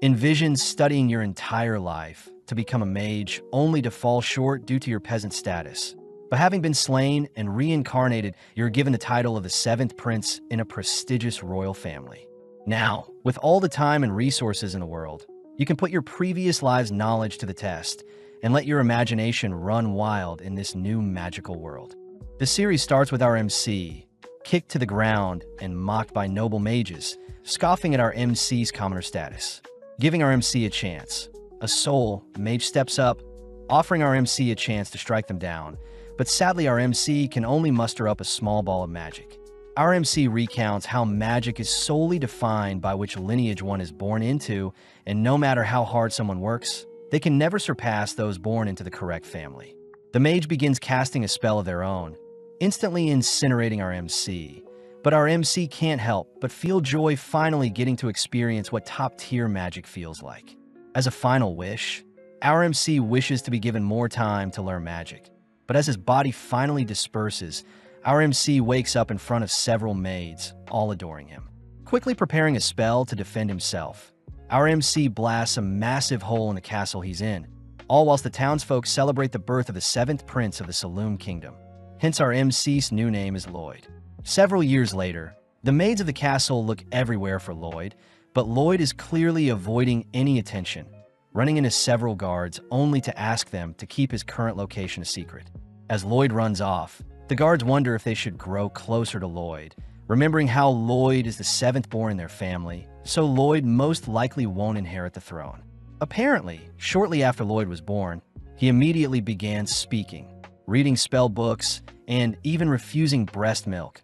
Envision studying your entire life to become a mage only to fall short due to your peasant status. But having been slain and reincarnated, you're given the title of the seventh prince in a prestigious royal family. Now, with all the time and resources in the world, you can put your previous lives' knowledge to the test and let your imagination run wild in this new magical world. The series starts with our MC, kicked to the ground and mocked by noble mages, scoffing at our MC's commoner status. Giving our MC a chance. A soul, Mage steps up, offering our MC a chance to strike them down, but sadly our MC can only muster up a small ball of magic. Our MC recounts how magic is solely defined by which lineage one is born into, and no matter how hard someone works, they can never surpass those born into the correct family. The mage begins casting a spell of their own, instantly incinerating our MC. But our MC can't help but feel joy finally getting to experience what top-tier magic feels like. As a final wish, our MC wishes to be given more time to learn magic. But as his body finally disperses, our MC wakes up in front of several maids, all adoring him. Quickly preparing a spell to defend himself, our MC blasts a massive hole in the castle he's in, all whilst the townsfolk celebrate the birth of the seventh prince of the Saloon Kingdom. Hence our MC's new name is Lloyd. Several years later, the maids of the castle look everywhere for Lloyd, but Lloyd is clearly avoiding any attention, running into several guards only to ask them to keep his current location a secret. As Lloyd runs off, the guards wonder if they should grow closer to Lloyd, remembering how Lloyd is the seventh born in their family, so Lloyd most likely won't inherit the throne. Apparently, shortly after Lloyd was born, he immediately began speaking, reading spell books, and even refusing breast milk,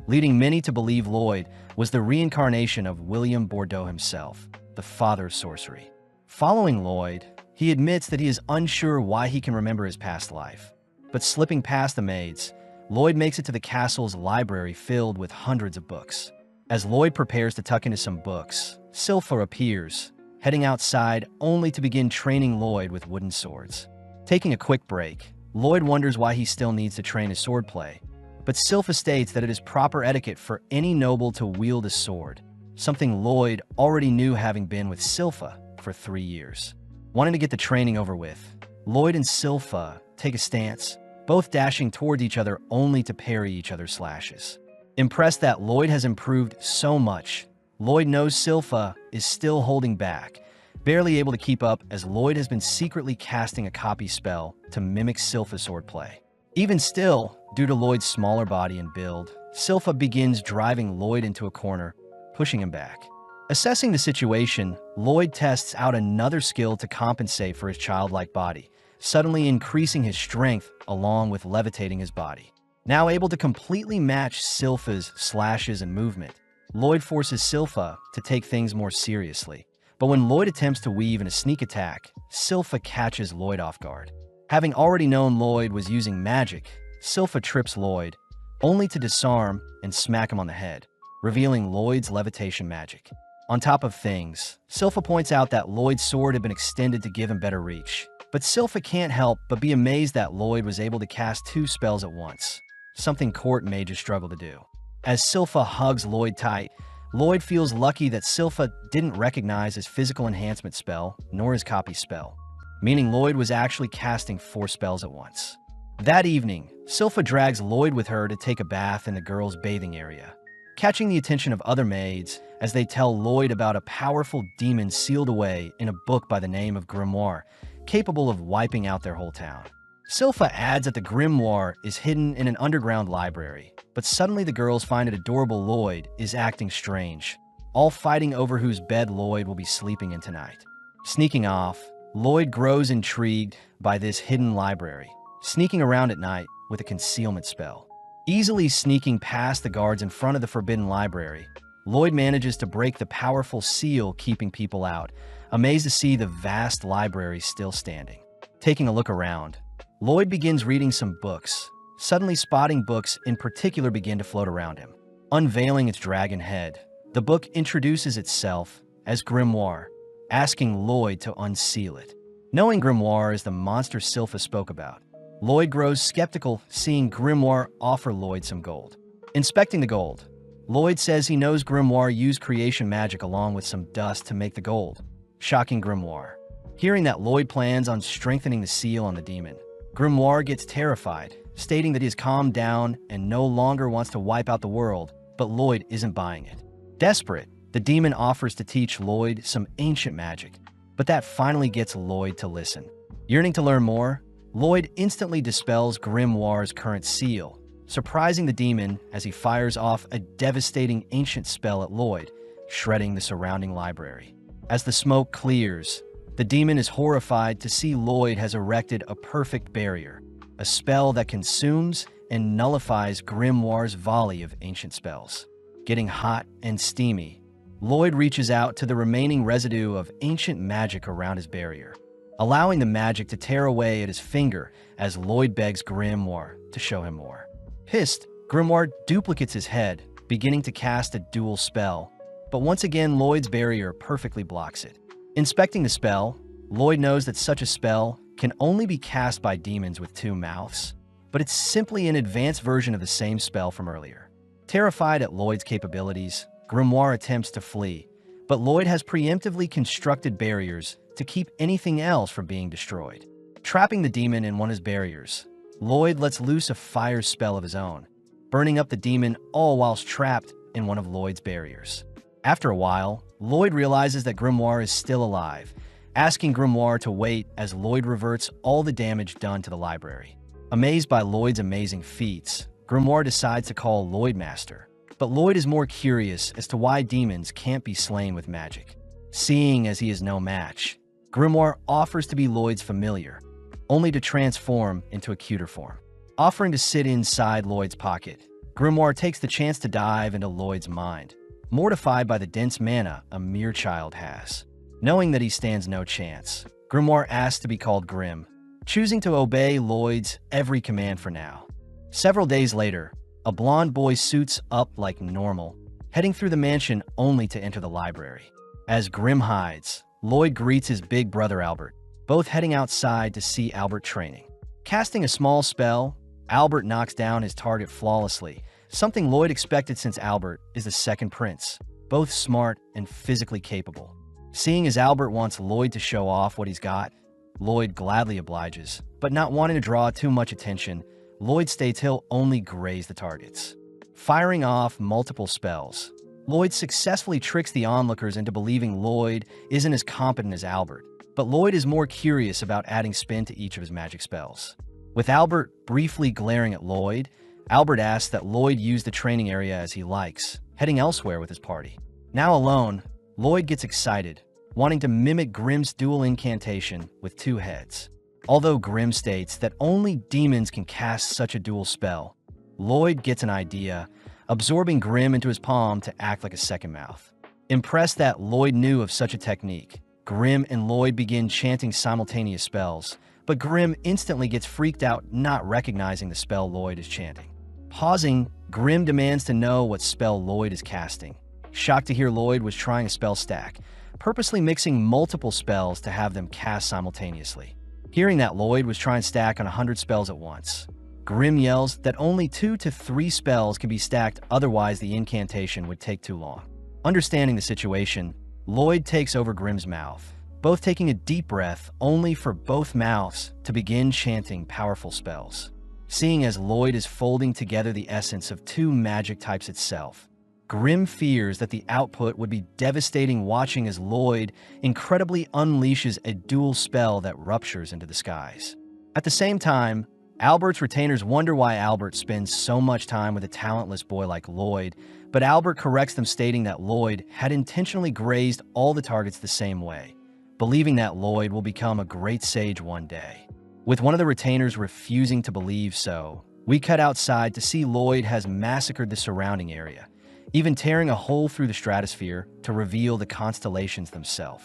leading many to believe Lloyd was the reincarnation of William Bordeaux himself, the father of sorcery. Following Lloyd, he admits that he is unsure why he can remember his past life. But slipping past the maids, Lloyd makes it to the castle's library filled with hundreds of books. As Lloyd prepares to tuck into some books, Sylpha appears, heading outside only to begin training Lloyd with wooden swords. Taking a quick break, Lloyd wonders why he still needs to train his swordplay, but Sylpha states that it is proper etiquette for any noble to wield a sword, something Lloyd already knew having been with Sylpha for 3 years. Wanting to get the training over with, Lloyd and Sylpha take a stance, both dashing toward each other only to parry each other's slashes. Impressed that Lloyd has improved so much, Lloyd knows Sylpha is still holding back, barely able to keep up as Lloyd has been secretly casting a copy spell to mimic Sylpha's swordplay. Even still, due to Lloyd's smaller body and build, Sylpha begins driving Lloyd into a corner, pushing him back. Assessing the situation, Lloyd tests out another skill to compensate for his childlike body, suddenly increasing his strength along with levitating his body. Now able to completely match Sylpha's slashes and movement, Lloyd forces Sylpha to take things more seriously. But when Lloyd attempts to weave in a sneak attack, Sylpha catches Lloyd off guard. Having already known Lloyd was using magic, Sylpha trips Lloyd, only to disarm and smack him on the head, revealing Lloyd's levitation magic. On top of things, Sylpha points out that Lloyd's sword had been extended to give him better reach. But Sylpha can't help but be amazed that Lloyd was able to cast 2 spells at once, something court mages struggle to do. As Sylpha hugs Lloyd tight, Lloyd feels lucky that Sylpha didn't recognize his physical enhancement spell nor his copy spell, meaning Lloyd was actually casting 4 spells at once. That evening, Sylpha drags Lloyd with her to take a bath in the girls' bathing area, catching the attention of other maids as they tell Lloyd about a powerful demon sealed away in a book by the name of Grimoire, capable of wiping out their whole town. Sylpha adds that the grimoire is hidden in an underground library, but suddenly the girls find it adorable Lloyd is acting strange, all fighting over whose bed Lloyd will be sleeping in tonight. Sneaking off, Lloyd grows intrigued by this hidden library, sneaking around at night with a concealment spell. Easily sneaking past the guards in front of the forbidden library, Lloyd manages to break the powerful seal keeping people out, amazed to see the vast library still standing. Taking a look around, Lloyd begins reading some books, suddenly spotting books in particular begin to float around him. Unveiling its dragon head, the book introduces itself as Grimoire, asking Lloyd to unseal it. Knowing Grimoire is the monster Sylpha spoke about, Lloyd grows skeptical seeing Grimoire offer Lloyd some gold. Inspecting the gold, Lloyd says he knows Grimoire used creation magic along with some dust to make the gold. shocking Grimoire. Hearing that Lloyd plans on strengthening the seal on the demon, Grimoire gets terrified, stating that he has calmed down and no longer wants to wipe out the world, but Lloyd isn't buying it. Desperate, the demon offers to teach Lloyd some ancient magic, but that finally gets Lloyd to listen. Yearning to learn more, Lloyd instantly dispels Grimoire's current seal, surprising the demon as he fires off a devastating ancient spell at Lloyd, shredding the surrounding library. As the smoke clears, the demon is horrified to see Lloyd has erected a perfect barrier, a spell that consumes and nullifies Grimoire's volley of ancient spells. Getting hot and steamy, Lloyd reaches out to the remaining residue of ancient magic around his barrier, allowing the magic to tear away at his finger as Lloyd begs Grimoire to show him more. Pissed, Grimoire duplicates his head, beginning to cast a dual spell, but once again Lloyd's barrier perfectly blocks it. Inspecting the spell, Lloyd knows that such a spell can only be cast by demons with two mouths, but it's simply an advanced version of the same spell from earlier. Terrified at Lloyd's capabilities, Grimoire attempts to flee, but Lloyd has preemptively constructed barriers to keep anything else from being destroyed. Trapping the demon in one of his barriers, Lloyd lets loose a fire spell of his own, burning up the demon all whilst trapped in one of Lloyd's barriers. After a while, Lloyd realizes that Grimoire is still alive, asking Grimoire to wait as Lloyd reverts all the damage done to the library. Amazed by Lloyd's amazing feats, Grimoire decides to call Lloyd Master, but Lloyd is more curious as to why demons can't be slain with magic. Seeing as he is no match, Grimoire offers to be Lloyd's familiar, only to transform into a cuter form. Offering to sit inside Lloyd's pocket, Grimoire takes the chance to dive into Lloyd's mind, mortified by the dense mana a mere child has. Knowing that he stands no chance, Grimoire asks to be called Grim, choosing to obey Lloyd's every command for now. Several days later, a blonde boy suits up like normal, heading through the mansion only to enter the library. As Grim hides, Lloyd greets his big brother Albert, both heading outside to see Albert training. Casting a small spell, Albert knocks down his target flawlessly, something Lloyd expected since Albert is the second prince, both smart and physically capable. Seeing as Albert wants Lloyd to show off what he's got, Lloyd gladly obliges, but not wanting to draw too much attention, Lloyd states he'll only graze the targets. Firing off multiple spells, Lloyd successfully tricks the onlookers into believing Lloyd isn't as competent as Albert, but Lloyd is more curious about adding spin to each of his magic spells. With Albert briefly glaring at Lloyd, Albert asks that Lloyd use the training area as he likes, heading elsewhere with his party. Now alone, Lloyd gets excited, wanting to mimic Grim's dual incantation with two heads. Although Grim states that only demons can cast such a dual spell, Lloyd gets an idea, absorbing Grim into his palm to act like a second mouth. Impressed that Lloyd knew of such a technique, Grim and Lloyd begin chanting simultaneous spells, but Grim instantly gets freaked out not recognizing the spell Lloyd is chanting. Pausing, Grim demands to know what spell Lloyd is casting. Shocked to hear Lloyd was trying a spell stack, purposely mixing multiple spells to have them cast simultaneously. Hearing that Lloyd was trying to stack on 100 spells at once, Grim yells that only 2 to 3 spells can be stacked, otherwise the incantation would take too long. Understanding the situation, Lloyd takes over Grim's mouth, both taking a deep breath only for both mouths to begin chanting powerful spells. Seeing as Lloyd is folding together the essence of 2 magic types itself, Grim fears that the output would be devastating, watching as Lloyd incredibly unleashes a dual spell that ruptures into the skies. At the same time, Albert's retainers wonder why Albert spends so much time with a talentless boy like Lloyd, but Albert corrects them, stating that Lloyd had intentionally grazed all the targets the same way, believing that Lloyd will become a great sage one day. With one of the retainers refusing to believe so, we cut outside to see Lloyd has massacred the surrounding area, even tearing a hole through the stratosphere to reveal the constellations themselves.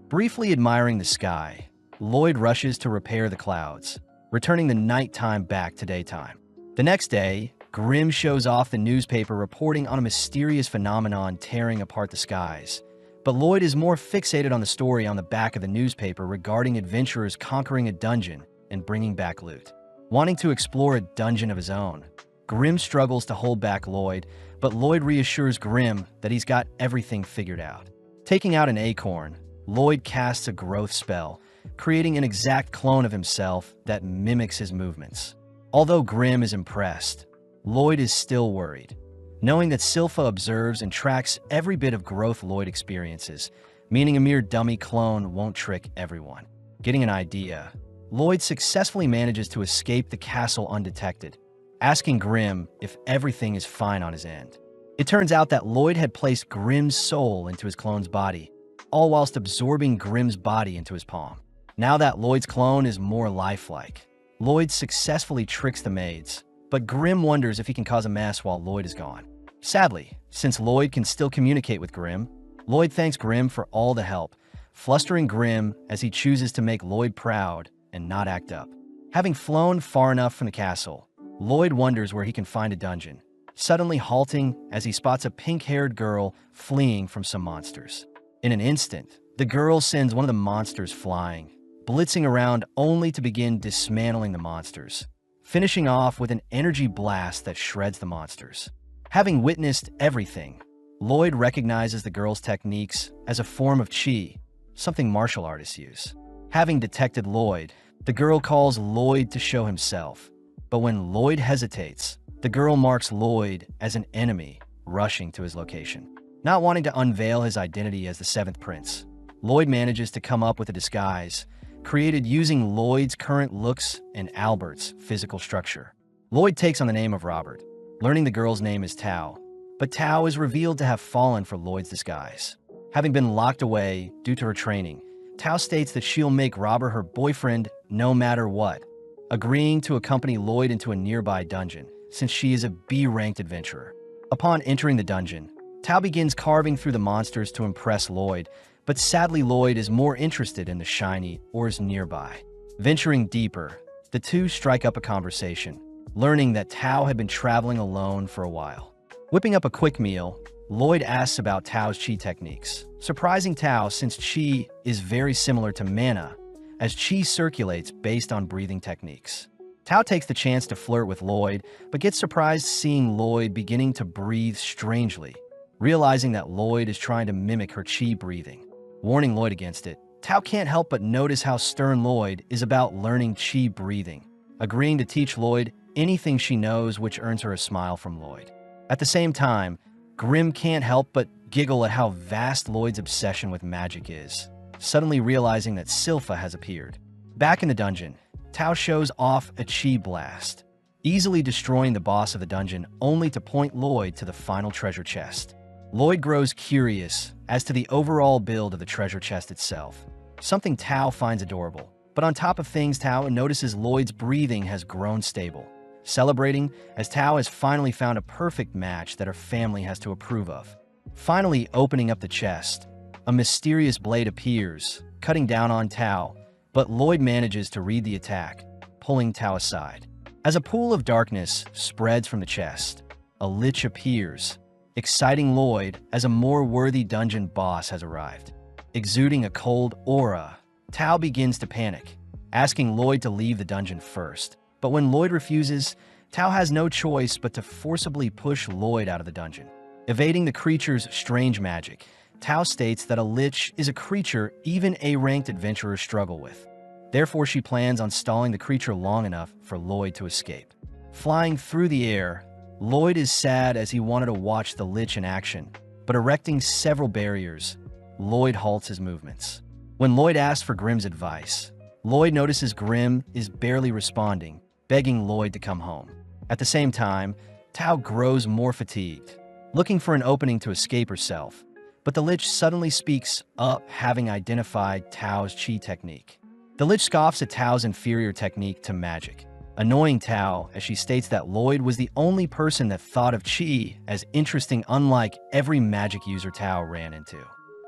Briefly admiring the sky, Lloyd rushes to repair the clouds, returning the nighttime back to daytime. The next day, Grim shows off the newspaper reporting on a mysterious phenomenon tearing apart the skies, but Lloyd is more fixated on the story on the back of the newspaper regarding adventurers conquering a dungeon and bringing back loot. Wanting to explore a dungeon of his own, Grim struggles to hold back Lloyd, but Lloyd reassures Grim that he's got everything figured out. Taking out an acorn, Lloyd casts a growth spell, creating an exact clone of himself that mimics his movements. Although Grimm is impressed, Lloyd is still worried, knowing that Silpha observes and tracks every bit of growth Lloyd experiences, meaning a mere dummy clone won't trick everyone. Getting an idea, Lloyd successfully manages to escape the castle undetected, asking Grimm if everything is fine on his end. It turns out that Lloyd had placed Grimm's soul into his clone's body, all whilst absorbing Grimm's body into his palm. Now that Lloyd's clone is more lifelike, Lloyd successfully tricks the maids, but Grimm wonders if he can cause a mess while Lloyd is gone. Sadly, since Lloyd can still communicate with Grimm, Lloyd thanks Grimm for all the help, flustering Grimm as he chooses to make Lloyd proud and not act up. Having flown far enough from the castle, Lloyd wonders where he can find a dungeon, suddenly halting as he spots a pink-haired girl fleeing from some monsters. In an instant, the girl sends one of the monsters flying, blitzing around only to begin dismantling the monsters, finishing off with an energy blast that shreds the monsters. Having witnessed everything, Lloyd recognizes the girl's techniques as a form of chi, something martial artists use. Having detected Lloyd, the girl calls Lloyd to show himself, but when Lloyd hesitates, the girl marks Lloyd as an enemy, rushing to his location. Not wanting to unveil his identity as the seventh prince, Lloyd manages to come up with a disguise, created using Lloyd's current looks and Albert's physical structure. Lloyd takes on the name of Robert, learning the girl's name is Tao, but Tao is revealed to have fallen for Lloyd's disguise. Having been locked away due to her training, Tao states that she'll make Robert her boyfriend no matter what, agreeing to accompany Lloyd into a nearby dungeon, since she is a B-ranked adventurer. Upon entering the dungeon, Tao begins carving through the monsters to impress Lloyd, but sadly Lloyd is more interested in the shiny ores nearby. Venturing deeper, the two strike up a conversation, learning that Tao had been traveling alone for a while. Whipping up a quick meal, Lloyd asks about Tao's chi techniques, surprising Tao since chi is very similar to mana, as chi circulates based on breathing techniques. Tao takes the chance to flirt with Lloyd, but gets surprised seeing Lloyd beginning to breathe strangely, realizing that Lloyd is trying to mimic her chi breathing. Warning Lloyd against it, Tao can't help but notice how stern Lloyd is about learning chi breathing, agreeing to teach Lloyd anything she knows, which earns her a smile from Lloyd. At the same time, Grimm can't help but giggle at how vast Lloyd's obsession with magic is, suddenly realizing that Silpha has appeared. Back in the dungeon, Tao shows off a chi blast, easily destroying the boss of the dungeon only to point Lloyd to the final treasure chest. Lloyd grows curious as to the overall build of the treasure chest itself, something Tao finds adorable. But on top of things, Tao notices Lloyd's breathing has grown stable, celebrating as Tao has finally found a perfect match that her family has to approve of. Finally opening up the chest, a mysterious blade appears, cutting down on Tao, but Lloyd manages to read the attack, pulling Tao aside. As a pool of darkness spreads from the chest, a lich appears, exciting Lloyd as a more worthy dungeon boss has arrived. Exuding a cold aura, Tao begins to panic, asking Lloyd to leave the dungeon first. But when Lloyd refuses, Tao has no choice but to forcibly push Lloyd out of the dungeon. Evading the creature's strange magic, Tao states that a lich is a creature even A-ranked adventurers struggle with. Therefore, she plans on stalling the creature long enough for Lloyd to escape. Flying through the air, Lloyd is sad as he wanted to watch the lich in action, but erecting several barriers, Lloyd halts his movements. When Lloyd asks for Grimm's advice, Lloyd notices Grimm is barely responding, begging Lloyd to come home. At the same time, Tao grows more fatigued, looking for an opening to escape herself, but the lich suddenly speaks up, having identified Tao's chi technique. The lich scoffs at Tao's inferior technique to magic, annoying Tao as she states that Lloyd was the only person that thought of chi as interesting, unlike every magic user Tao ran into.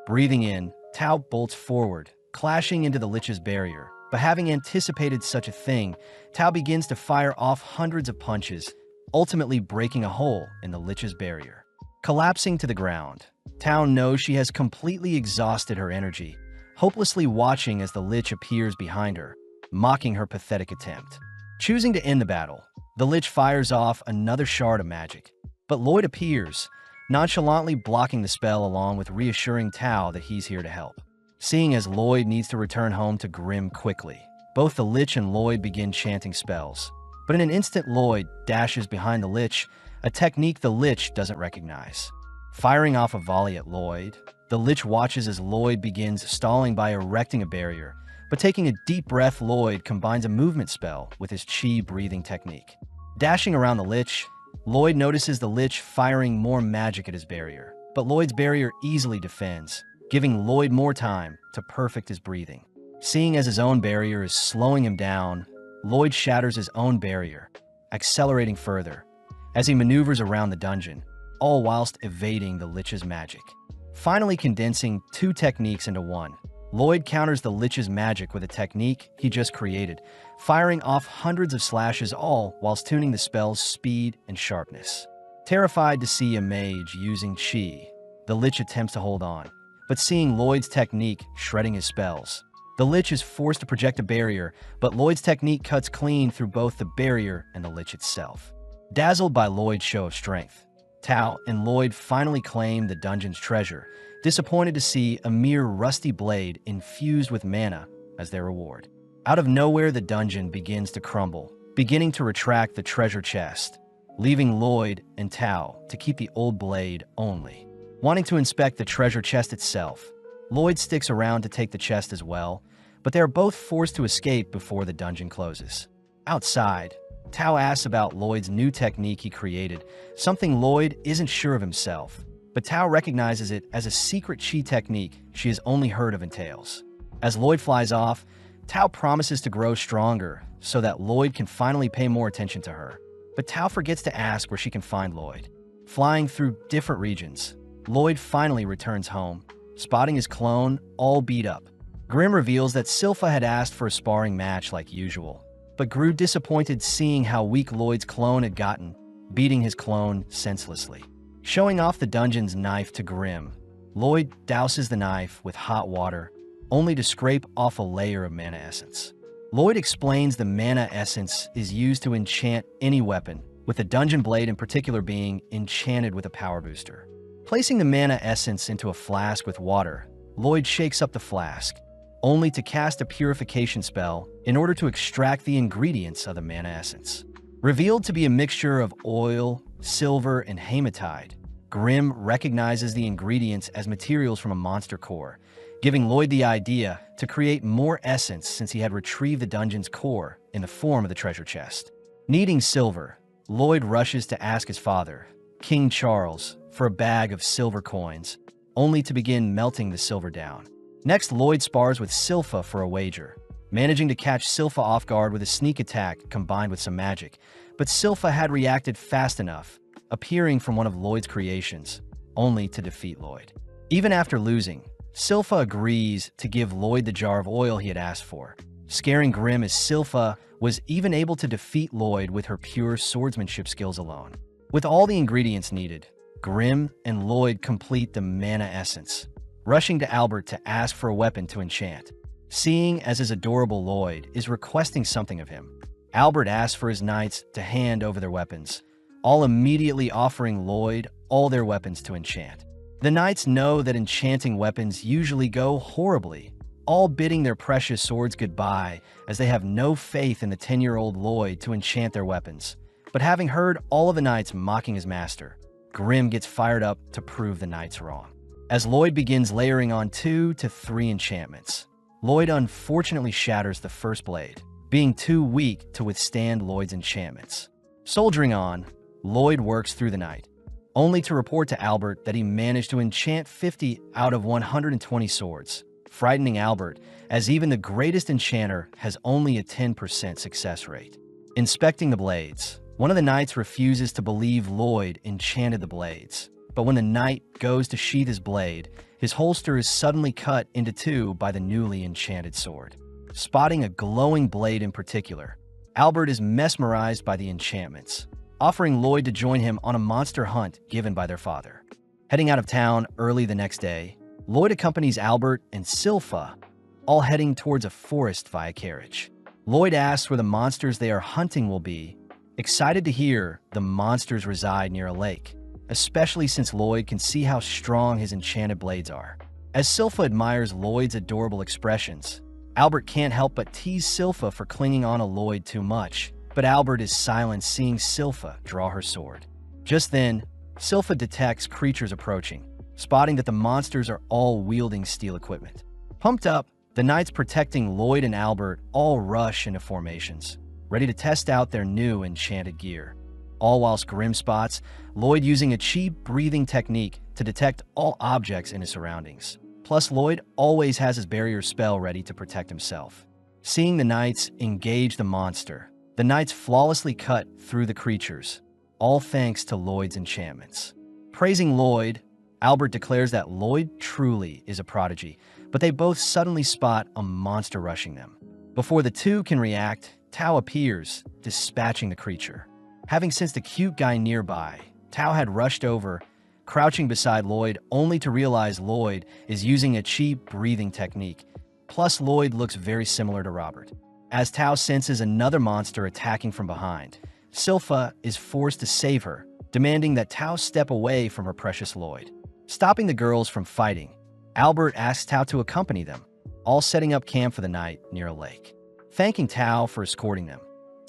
Breathing in, Tao bolts forward, clashing into the lich's barrier, but having anticipated such a thing, Tao begins to fire off hundreds of punches, ultimately breaking a hole in the lich's barrier. Collapsing to the ground, Tao knows she has completely exhausted her energy, hopelessly watching as the lich appears behind her, mocking her pathetic attempt. Choosing to end the battle, the lich fires off another shard of magic, but Lloyd appears, nonchalantly blocking the spell along with reassuring Tao that he's here to help. seeing as Lloyd needs to return home to Grimm quickly. Both the Lich and Lloyd begin chanting spells. But in an instant, Lloyd dashes behind the Lich, a technique the Lich doesn't recognize. Firing off a volley at Lloyd, the Lich watches as Lloyd begins stalling by erecting a barrier. But taking a deep breath, Lloyd combines a movement spell with his chi breathing technique. Dashing around the Lich, Lloyd notices the Lich firing more magic at his barrier. But Lloyd's barrier easily defends, giving Lloyd more time to perfect his breathing. Seeing as his own barrier is slowing him down, Lloyd shatters his own barrier, accelerating further as he maneuvers around the dungeon, all whilst evading the Lich's magic. Finally condensing two techniques into one, Lloyd counters the Lich's magic with a technique he just created, firing off hundreds of slashes, all whilst tuning the spell's speed and sharpness. Terrified to see a mage using chi, the Lich attempts to hold on, but seeing Lloyd's technique shredding his spells, the Lich is forced to project a barrier, but Lloyd's technique cuts clean through both the barrier and the Lich itself. Dazzled by Lloyd's show of strength, Tao and Lloyd finally claim the dungeon's treasure, disappointed to see a mere rusty blade infused with mana as their reward. Out of nowhere, the dungeon begins to crumble, beginning to retract the treasure chest, leaving Lloyd and Tao to keep the old blade only. Wanting to inspect the treasure chest itself, Lloyd sticks around to take the chest as well, but they are both forced to escape before the dungeon closes. Outside, Tao asks about Lloyd's new technique he created, something Lloyd isn't sure of himself, but Tao recognizes it as a secret chi technique she has only heard of in tales. As Lloyd flies off, Tao promises to grow stronger so that Lloyd can finally pay more attention to her. But Tao forgets to ask where she can find Lloyd. Flying through different regions, Lloyd finally returns home, spotting his clone all beat up. Grimm reveals that Silpha had asked for a sparring match like usual, but grew disappointed seeing how weak Lloyd's clone had gotten, beating his clone senselessly. Showing off the dungeon's knife to Grimm, Lloyd douses the knife with hot water, only to scrape off a layer of mana essence. Lloyd explains the mana essence is used to enchant any weapon, with the dungeon blade in particular being enchanted with a power booster. Placing the mana essence into a flask with water, Lloyd shakes up the flask, only to cast a purification spell in order to extract the ingredients of the mana essence. Revealed to be a mixture of oil, silver, and hematite, Grimm recognizes the ingredients as materials from a monster core, giving Lloyd the idea to create more essence since he had retrieved the dungeon's core in the form of the treasure chest. Needing silver, Lloyd rushes to ask his father, King Charles, for a bag of silver coins, only to begin melting the silver down. Next, Lloyd spars with Silpha for a wager, managing to catch Silpha off guard with a sneak attack combined with some magic, but Silpha had reacted fast enough, appearing from one of Lloyd's creations, only to defeat Lloyd. Even after losing, Silpha agrees to give Lloyd the jar of oil he had asked for, scaring Grimm as Silpha was even able to defeat Lloyd with her pure swordsmanship skills alone. With all the ingredients needed, Grimm and Lloyd complete the mana essence, rushing to Albert to ask for a weapon to enchant. Seeing as his adorable Lloyd is requesting something of him, Albert asks for his knights to hand over their weapons, all immediately offering Lloyd all their weapons to enchant. The knights know that enchanting weapons usually go horribly, all bidding their precious swords goodbye as they have no faith in the 10-year-old Lloyd to enchant their weapons. But having heard all of the knights mocking his master, Grimm gets fired up to prove the knights wrong. As Lloyd begins layering on 2 to 3 enchantments, Lloyd unfortunately shatters the first blade, being too weak to withstand Lloyd's enchantments. Soldiering on, Lloyd works through the night, only to report to Albert that he managed to enchant 50 out of 120 swords, frightening Albert as even the greatest enchanter has only a 10% success rate. Inspecting the blades, one of the knights refuses to believe Lloyd enchanted the blades, but when the knight goes to sheath his blade, his holster is suddenly cut into 2 by the newly enchanted sword. Spotting a glowing blade in particular, Albert is mesmerized by the enchantments, offering Lloyd to join him on a monster hunt given by their father. Heading out of town early the next day, Lloyd accompanies Albert and Silpha, all heading towards a forest via carriage. Lloyd asks where the monsters they are hunting will be, excited to hear the monsters reside near a lake, especially since Lloyd can see how strong his enchanted blades are. As Silpha admires Lloyd's adorable expressions, Albert can't help but tease Silpha for clinging on to Lloyd too much, but Albert is silent seeing Silpha draw her sword. Just then, Silpha detects creatures approaching, spotting that the monsters are all wielding steel equipment. Pumped up, the knights protecting Lloyd and Albert all rush into formations, ready to test out their new enchanted gear. All whilst Grim spots Lloyd using a cheap breathing technique to detect all objects in his surroundings. Plus, Lloyd always has his barrier spell ready to protect himself. Seeing the knights engage the monster, the knights flawlessly cut through the creatures, all thanks to Lloyd's enchantments. Praising Lloyd, Albert declares that Lloyd truly is a prodigy, but they both suddenly spot a monster rushing them. Before the two can react, Tao appears, dispatching the creature. Having sensed a cute guy nearby, Tao had rushed over, crouching beside Lloyd only to realize Lloyd is using a cheap breathing technique. Plus, Lloyd looks very similar to Robert. As Tao senses another monster attacking from behind, Silpha is forced to save her, demanding that Tao step away from her precious Lloyd. Stopping the girls from fighting, Albert asks Tao to accompany them, all setting up camp for the night near a lake. Thanking Tao for escorting them,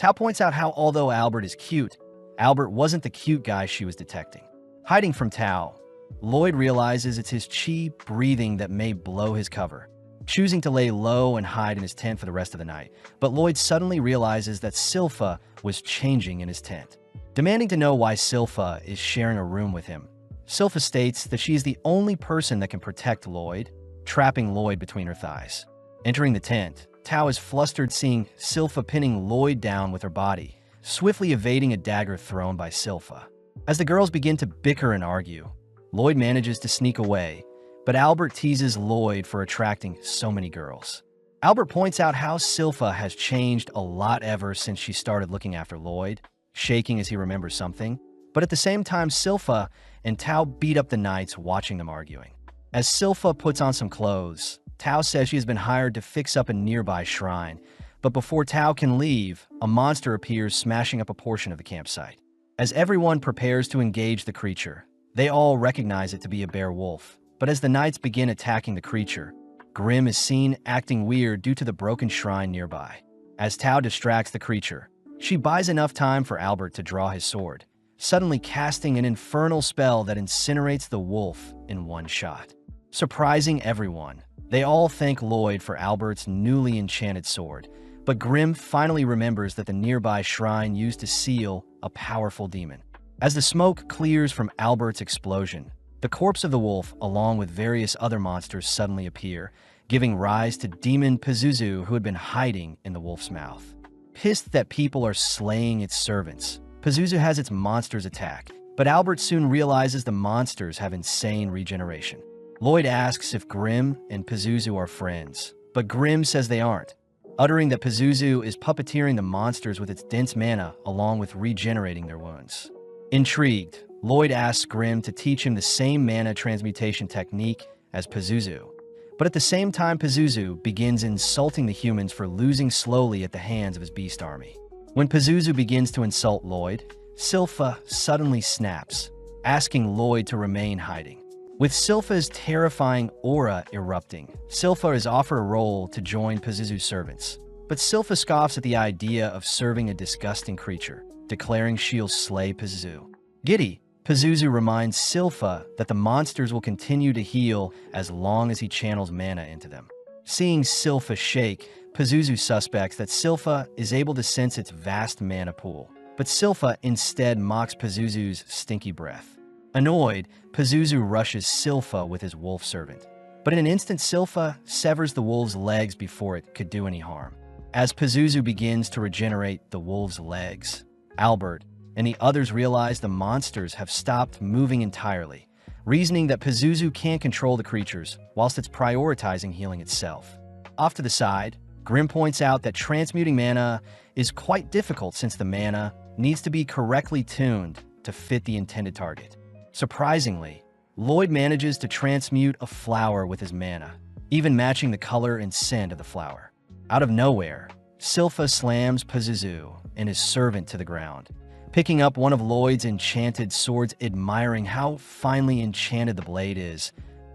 Tao points out how although Albert is cute, Albert wasn't the cute guy she was detecting. Hiding from Tao, Lloyd realizes it's his chi breathing that may blow his cover, choosing to lay low and hide in his tent for the rest of the night. But Lloyd suddenly realizes that Silpha was changing in his tent. Demanding to know why Silpha is sharing a room with him, Silpha states that she is the only person that can protect Lloyd, trapping Lloyd between her thighs. Entering the tent, Tao is flustered seeing Silpha pinning Lloyd down with her body, swiftly evading a dagger thrown by Silpha. As the girls begin to bicker and argue, Lloyd manages to sneak away, but Albert teases Lloyd for attracting so many girls. Albert points out how Silpha has changed a lot ever since she started looking after Lloyd, shaking as he remembers something. But at the same time, Silpha and Tao beat up the knights watching them arguing. As Silpha puts on some clothes, Tao says she has been hired to fix up a nearby shrine, but before Tao can leave, a monster appears smashing up a portion of the campsite. As everyone prepares to engage the creature, they all recognize it to be a bear wolf. But as the knights begin attacking the creature, Grim is seen acting weird due to the broken shrine nearby. As Tao distracts the creature, she buys enough time for Albert to draw his sword, suddenly casting an infernal spell that incinerates the wolf in one shot. Surprising everyone, they all thank Lloyd for Albert's newly enchanted sword, but Grim finally remembers that the nearby shrine used to seal a powerful demon. As the smoke clears from Albert's explosion, the corpse of the wolf, along with various other monsters, suddenly appear, giving rise to Demon Pazuzu, who had been hiding in the wolf's mouth. Pissed that people are slaying its servants, Pazuzu has its monsters attack, but Albert soon realizes the monsters have insane regeneration. Lloyd asks if Grim and Pazuzu are friends, but Grim says they aren't, uttering that Pazuzu is puppeteering the monsters with its dense mana along with regenerating their wounds. Intrigued, Lloyd asks Grim to teach him the same mana transmutation technique as Pazuzu. But at the same time, Pazuzu begins insulting the humans for losing slowly at the hands of his beast army. When Pazuzu begins to insult Lloyd, Silpha suddenly snaps, asking Lloyd to remain hiding. With Silpha's terrifying aura erupting, Silpha is offered a role to join Pazuzu's servants. But Silpha scoffs at the idea of serving a disgusting creature, declaring she'll slay Pazuzu. Giddy, Pazuzu reminds Silpha that the monsters will continue to heal as long as he channels mana into them. Seeing Silpha shake, Pazuzu suspects that Silpha is able to sense its vast mana pool, but Silpha instead mocks Pazuzu's stinky breath. Annoyed, Pazuzu rushes Silpha with his wolf servant, but in an instant Silpha severs the wolf's legs before it could do any harm. As Pazuzu begins to regenerate the wolf's legs, Albert and the others realize the monsters have stopped moving entirely, reasoning that Pazuzu can't control the creatures whilst it's prioritizing healing itself. Off to the side, Grim points out that transmuting mana is quite difficult since the mana needs to be correctly tuned to fit the intended target. Surprisingly, Lloyd manages to transmute a flower with his mana, even matching the color and scent of the flower. Out of nowhere, Silpha slams Pazuzu and his servant to the ground, picking up one of Lloyd's enchanted swords, admiring how finely enchanted the blade is.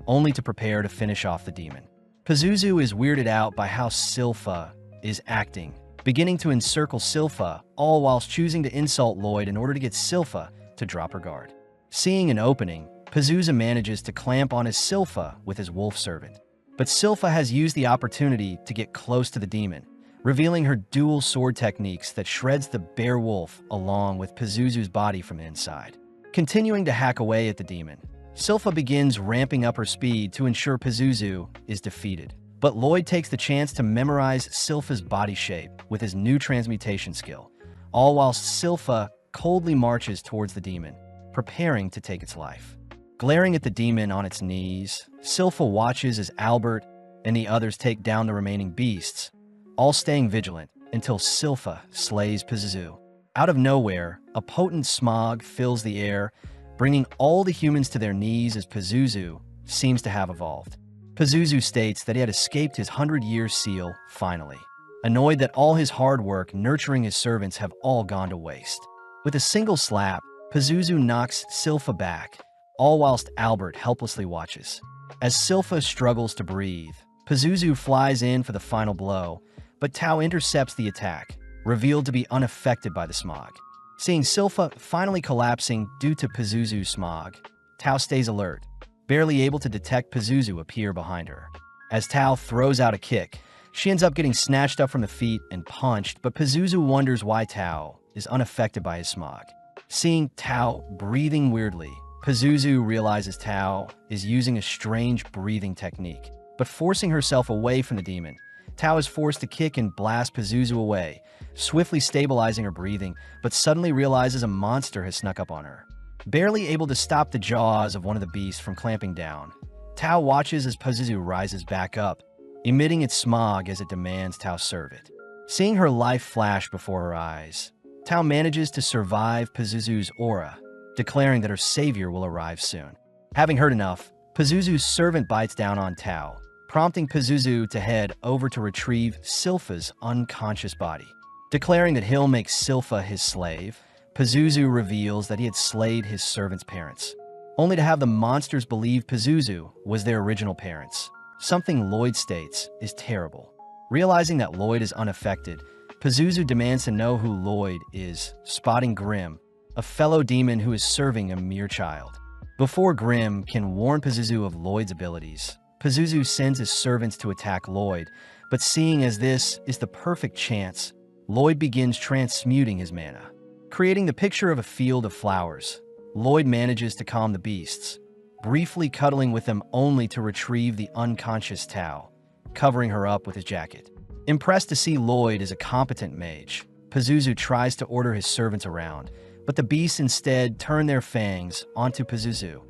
only to prepare to finish off the demon. Pazuzu is weirded out by how Silpha is acting, beginning to encircle Silpha, all whilst choosing to insult Lloyd in order to get Silpha to drop her guard. Seeing an opening, Pazuzu manages to clamp on his Silpha with his wolf servant. But Silpha has used the opportunity to get close to the demon, revealing her dual sword techniques that shreds the bear wolf along with Pazuzu's body from the inside. Continuing to hack away at the demon, Silpha begins ramping up her speed to ensure Pazuzu is defeated. But Lloyd takes the chance to memorize Silpha's body shape with his new transmutation skill, all whilst Silpha coldly marches towards the demon, preparing to take its life. Glaring at the demon on its knees, Silpha watches as Albert and the others take down the remaining beasts, all staying vigilant until Silpha slays Pazuzu. Out of nowhere, a potent smog fills the air, bringing all the humans to their knees as Pazuzu seems to have evolved. Pazuzu states that he had escaped his 100-year seal finally, annoyed that all his hard work nurturing his servants have all gone to waste. With a single slap, Pazuzu knocks Silpha back, all whilst Albert helplessly watches. As Silpha struggles to breathe, Pazuzu flies in for the final blow, but Tao intercepts the attack, revealed to be unaffected by the smog. Seeing Silpha finally collapsing due to Pazuzu's smog, Tao stays alert, barely able to detect Pazuzu appear behind her. As Tao throws out a kick, she ends up getting snatched up from the feet and punched, but Pazuzu wonders why Tao is unaffected by his smog. Seeing Tao breathing weirdly, Pazuzu realizes Tao is using a strange breathing technique, but forcing herself away from the demon. Tao is forced to kick and blast Pazuzu away, swiftly stabilizing her breathing, but suddenly realizes a monster has snuck up on her. Barely able to stop the jaws of one of the beasts from clamping down, Tao watches as Pazuzu rises back up, emitting its smog as it demands Tao serve it. Seeing her life flash before her eyes, Tao manages to survive Pazuzu's aura, declaring that her savior will arrive soon. Having heard enough, Pazuzu's servant bites down on Tao, prompting Pazuzu to head over to retrieve Silpha's unconscious body. Declaring that he'll make Silpha his slave, Pazuzu reveals that he had slayed his servant's parents, only to have the monsters believe Pazuzu was their original parents, something Lloyd states is terrible. Realizing that Lloyd is unaffected, Pazuzu demands to know who Lloyd is, spotting Grim, a fellow demon who is serving a mere child. Before Grim can warn Pazuzu of Lloyd's abilities, Pazuzu sends his servants to attack Lloyd, but seeing as this is the perfect chance, Lloyd begins transmuting his mana. Creating the picture of a field of flowers, Lloyd manages to calm the beasts, briefly cuddling with them only to retrieve the unconscious Tao, covering her up with his jacket. Impressed to see Lloyd as a competent mage, Pazuzu tries to order his servants around, but the beasts instead turn their fangs onto Pazuzu,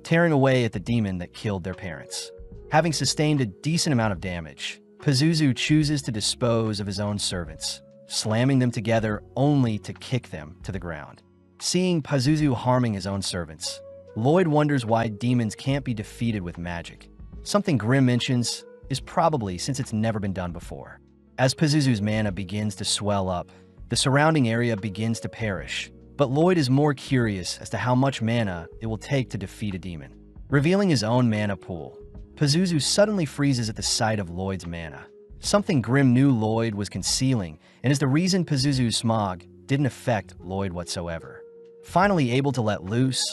tearing away at the demon that killed their parents. Having sustained a decent amount of damage, Pazuzu chooses to dispose of his own servants, slamming them together only to kick them to the ground. Seeing Pazuzu harming his own servants, Lloyd wonders why demons can't be defeated with magic. Something Grim mentions is probably since it's never been done before. As Pazuzu's mana begins to swell up, the surrounding area begins to perish, but Lloyd is more curious as to how much mana it will take to defeat a demon. Revealing his own mana pool, Pazuzu suddenly freezes at the sight of Lloyd's mana, something Grim knew Lloyd was concealing and is the reason Pazuzu's smog didn't affect Lloyd whatsoever. Finally able to let loose,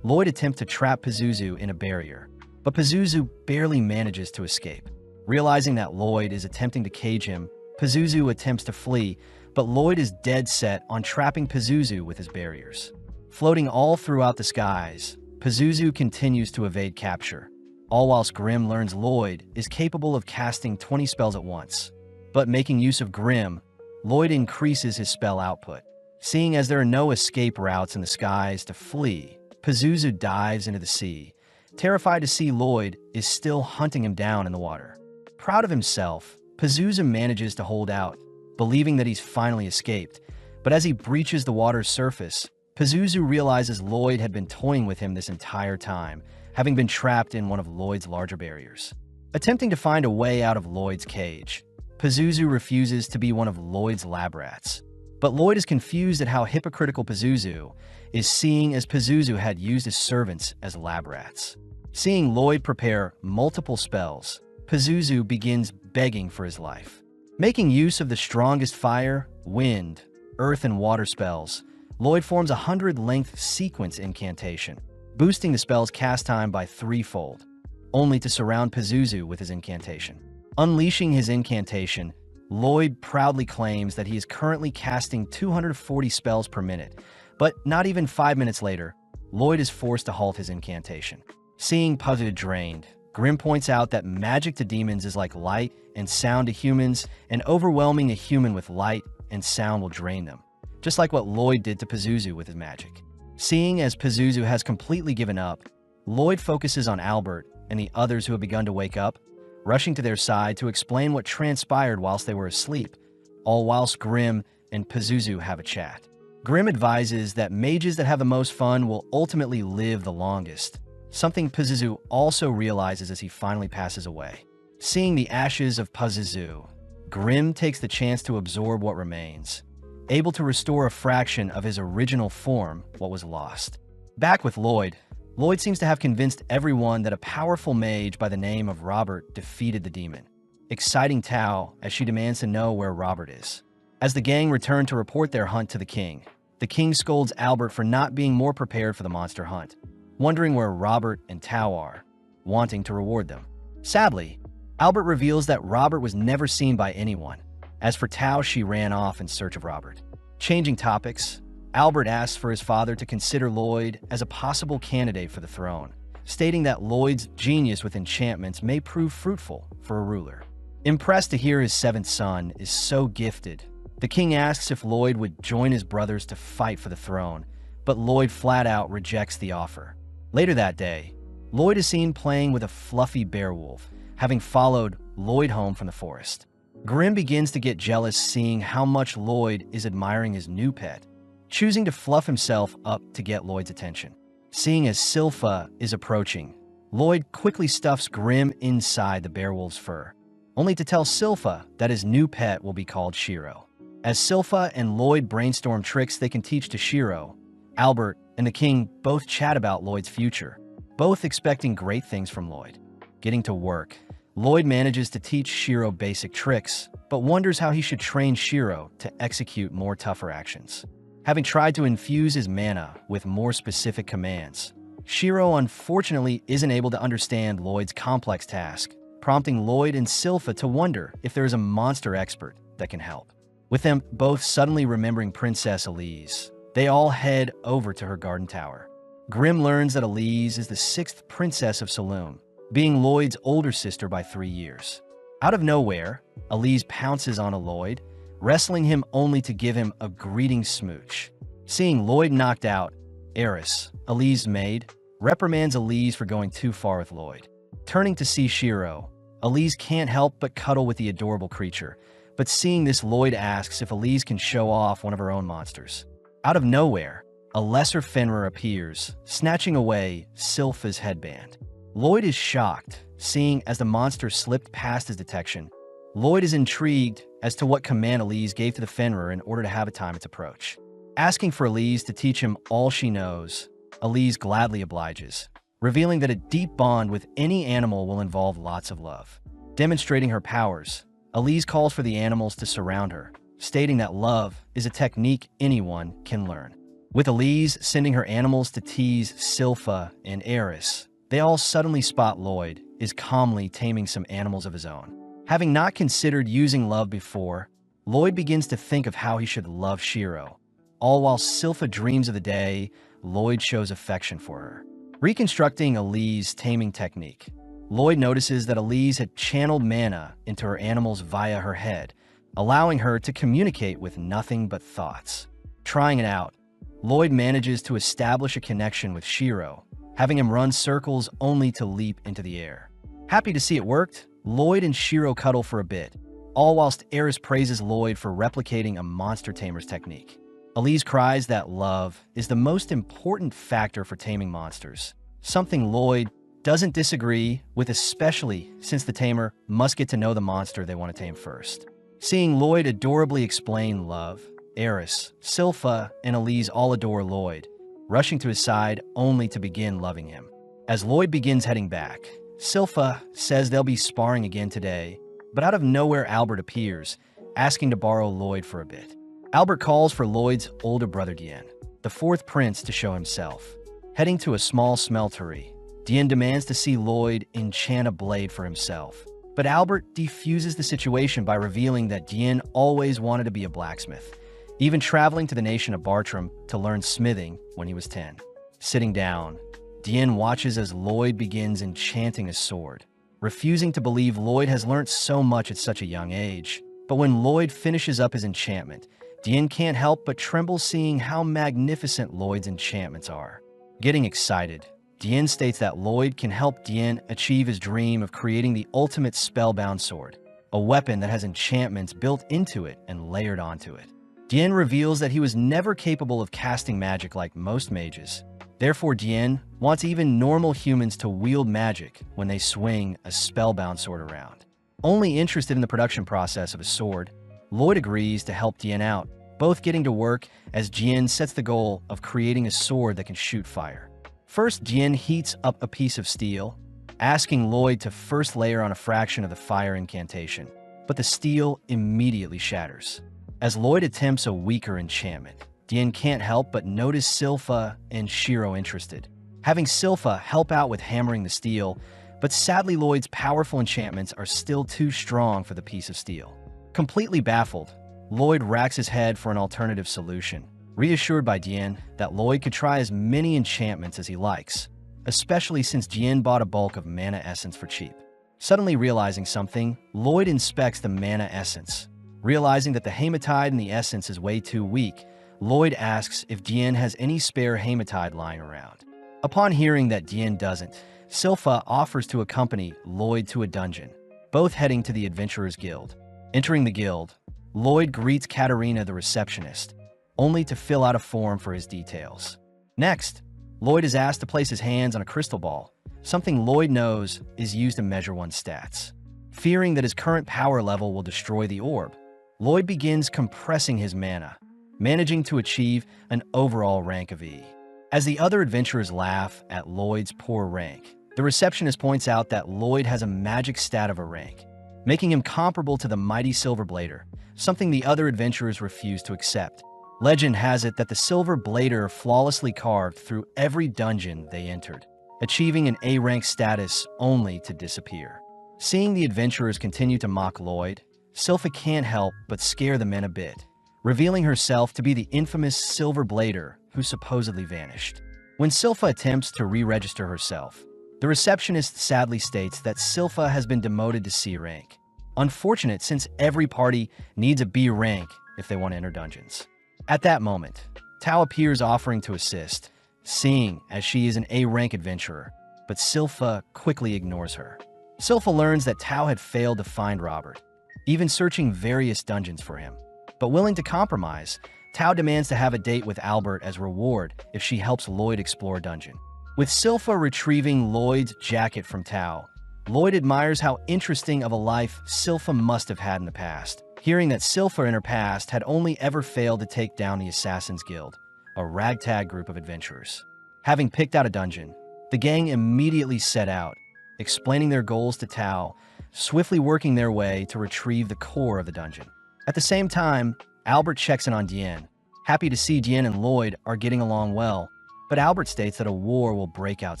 Lloyd attempts to trap Pazuzu in a barrier, but Pazuzu barely manages to escape. Realizing that Lloyd is attempting to cage him, Pazuzu attempts to flee, but Lloyd is dead set on trapping Pazuzu with his barriers. Floating all throughout the skies, Pazuzu continues to evade capture, all whilst Grim learns Lloyd is capable of casting 20 spells at once. But making use of Grim, Lloyd increases his spell output. Seeing as there are no escape routes in the skies to flee, Pazuzu dives into the sea, terrified to see Lloyd is still hunting him down in the water. Proud of himself, Pazuzu manages to hold out, believing that he's finally escaped, but as he breaches the water's surface, Pazuzu realizes Lloyd had been toying with him this entire time, having been trapped in one of Lloyd's larger barriers. Attempting to find a way out of Lloyd's cage, Pazuzu refuses to be one of Lloyd's lab rats. But Lloyd is confused at how hypocritical Pazuzu is, seeing as Pazuzu had used his servants as lab rats. Seeing Lloyd prepare multiple spells, Pazuzu begins begging for his life. Making use of the strongest fire, wind, earth, and water spells, Lloyd forms a 100-length sequence incantation, boosting the spell's cast time by threefold, only to surround Pazuzu with his incantation. Unleashing his incantation, Lloyd proudly claims that he is currently casting 240 spells per minute, but not even 5 minutes later, Lloyd is forced to halt his incantation. Seeing Pazuzu drained, Grimm points out that magic to demons is like light and sound to humans, and overwhelming a human with light and sound will drain them, just like what Lloyd did to Pazuzu with his magic. Seeing as Pazuzu has completely given up, Lloyd focuses on Albert and the others who have begun to wake up, rushing to their side to explain what transpired whilst they were asleep, all whilst Grimm and Pazuzu have a chat. Grimm advises that mages that have the most fun will ultimately live the longest, something Pazuzu also realizes as he finally passes away. Seeing the ashes of Pazuzu, Grimm takes the chance to absorb what remains, able to restore a fraction of his original form, what was lost. Back with Lloyd, Lloyd seems to have convinced everyone that a powerful mage by the name of Robert defeated the demon, exciting Tao as she demands to know where Robert is. As the gang return to report their hunt to the king scolds Albert for not being more prepared for the monster hunt, wondering where Robert and Tao are, wanting to reward them. Sadly, Albert reveals that Robert was never seen by anyone. As for Tao, she ran off in search of Robert. Changing topics, Albert asks for his father to consider Lloyd as a possible candidate for the throne, stating that Lloyd's genius with enchantments may prove fruitful for a ruler. Impressed to hear his seventh son is so gifted, the king asks if Lloyd would join his brothers to fight for the throne, but Lloyd flat out rejects the offer. Later that day, Lloyd is seen playing with a fluffy beowulf, having followed Lloyd home from the forest. Grimm begins to get jealous seeing how much Lloyd is admiring his new pet, choosing to fluff himself up to get Lloyd's attention. Seeing as Silpha is approaching, Lloyd quickly stuffs Grimm inside the beowulf's fur, only to tell Silpha that his new pet will be called Shiro. As Silpha and Lloyd brainstorm tricks they can teach to Shiro, Albert and the king both chat about Lloyd's future, both expecting great things from Lloyd. Getting to work, Lloyd manages to teach Shiro basic tricks, but wonders how he should train Shiro to execute more tougher actions. Having tried to infuse his mana with more specific commands, Shiro unfortunately isn't able to understand Lloyd's complex task, prompting Lloyd and Silpha to wonder if there is a monster expert that can help. With them both suddenly remembering Princess Elise, they all head over to her garden tower. Grimm learns that Elise is the 6th princess of Saloon, being Lloyd's older sister by 3 years. Out of nowhere, Elise pounces on Lloyd, wrestling him only to give him a greeting smooch. Seeing Lloyd knocked out, Eris, Elise's maid, reprimands Elise for going too far with Lloyd. Turning to see Shiro, Elise can't help but cuddle with the adorable creature, but seeing this, Lloyd asks if Elise can show off one of her own monsters. Out of nowhere, a lesser Fenrir appears, snatching away Silpha's headband. Lloyd is shocked, seeing as the monster slipped past his detection. Lloyd is intrigued as to what command Elise gave to the Fenrir in order to have it time its approach. Asking for Elise to teach him all she knows, Elise gladly obliges, revealing that a deep bond with any animal will involve lots of love. Demonstrating her powers, Elise calls for the animals to surround her, stating that love is a technique anyone can learn. With Elise sending her animals to tease Silpha and Eris, they all suddenly spot Lloyd is calmly taming some animals of his own. Having not considered using love before, Lloyd begins to think of how he should love Shiro, all while Silpha dreams of the day Lloyd shows affection for her. Reconstructing Elise's taming technique, Lloyd notices that Elise had channeled mana into her animals via her head, allowing her to communicate with nothing but thoughts. Trying it out, Lloyd manages to establish a connection with Shiro, having him run circles only to leap into the air. Happy to see it worked, Lloyd and Shiro cuddle for a bit, all whilst Eris praises Lloyd for replicating a monster tamer's technique. Elise cries that love is the most important factor for taming monsters, something Lloyd doesn't disagree with, especially since the tamer must get to know the monster they want to tame first. Seeing Lloyd adorably explain love, Eris, Silpha, and Elise all adore Lloyd, rushing to his side only to begin loving him. As Lloyd begins heading back, Silpha says they'll be sparring again today, but out of nowhere Albert appears, asking to borrow Lloyd for a bit. Albert calls for Lloyd's older brother Dien, the fourth prince, to show himself. Heading to a small smeltery, Dien demands to see Lloyd enchant a blade for himself. But Albert defuses the situation by revealing that Dien always wanted to be a blacksmith, even traveling to the nation of Bartram to learn smithing when he was 10. Sitting down, Dien watches as Lloyd begins enchanting a sword, refusing to believe Lloyd has learnt so much at such a young age. But when Lloyd finishes up his enchantment, Dien can't help but tremble seeing how magnificent Lloyd's enchantments are. Getting excited, Dien states that Lloyd can help Dien achieve his dream of creating the ultimate spellbound sword, a weapon that has enchantments built into it and layered onto it. Dien reveals that he was never capable of casting magic like most mages. Therefore, Dien wants even normal humans to wield magic when they swing a spellbound sword around. Only interested in the production process of a sword, Lloyd agrees to help Dien out, both getting to work as Dien sets the goal of creating a sword that can shoot fire. First, Dien heats up a piece of steel, asking Lloyd to first layer on a fraction of the fire incantation, but the steel immediately shatters. As Lloyd attempts a weaker enchantment, Dien can't help but notice Silpha and Shiro interested, having Silpha help out with hammering the steel, but sadly Lloyd's powerful enchantments are still too strong for the piece of steel. Completely baffled, Lloyd racks his head for an alternative solution, reassured by Dien that Lloyd could try as many enchantments as he likes, especially since Dien bought a bulk of mana essence for cheap. Suddenly realizing something, Lloyd inspects the mana essence. Realizing that the hematide in the essence is way too weak, Lloyd asks if Dien has any spare hematide lying around. Upon hearing that Dien doesn't, Silpha offers to accompany Lloyd to a dungeon, both heading to the Adventurers Guild. Entering the guild, Lloyd greets Katarina the receptionist, only to fill out a form for his details. Next, Lloyd is asked to place his hands on a crystal ball, something Lloyd knows is used to measure one's stats. Fearing that his current power level will destroy the orb, Lloyd begins compressing his mana, managing to achieve an overall rank of E. As the other adventurers laugh at Lloyd's poor rank, the receptionist points out that Lloyd has a magic stat of a rank, making him comparable to the mighty Silver Blader, something the other adventurers refuse to accept. Legend has it that the Silver Blader flawlessly carved through every dungeon they entered, achieving an A-rank status only to disappear. Seeing the adventurers continue to mock Lloyd, Silpha can't help but scare the men a bit, revealing herself to be the infamous Silver Blader who supposedly vanished. When Silpha attempts to re-register herself, the receptionist sadly states that Silpha has been demoted to C rank. Unfortunate since every party needs a B rank if they want to enter dungeons. At that moment, Tao appears offering to assist, seeing as she is an A-rank adventurer, but Silpha quickly ignores her. Silpha learns that Tao had failed to find Robert, even searching various dungeons for him. But willing to compromise, Tao demands to have a date with Albert as reward if she helps Lloyd explore a dungeon. With Silpha retrieving Lloyd's jacket from Tao, Lloyd admires how interesting of a life Silpha must have had in the past, hearing that Silpha in her past had only ever failed to take down the Assassin's Guild, a ragtag group of adventurers. Having picked out a dungeon, the gang immediately set out, explaining their goals to Tao, swiftly working their way to retrieve the core of the dungeon. At the same time, Albert checks in on Dien, happy to see Dien and Lloyd are getting along well, but Albert states that a war will break out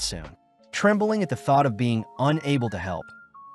soon. Trembling at the thought of being unable to help,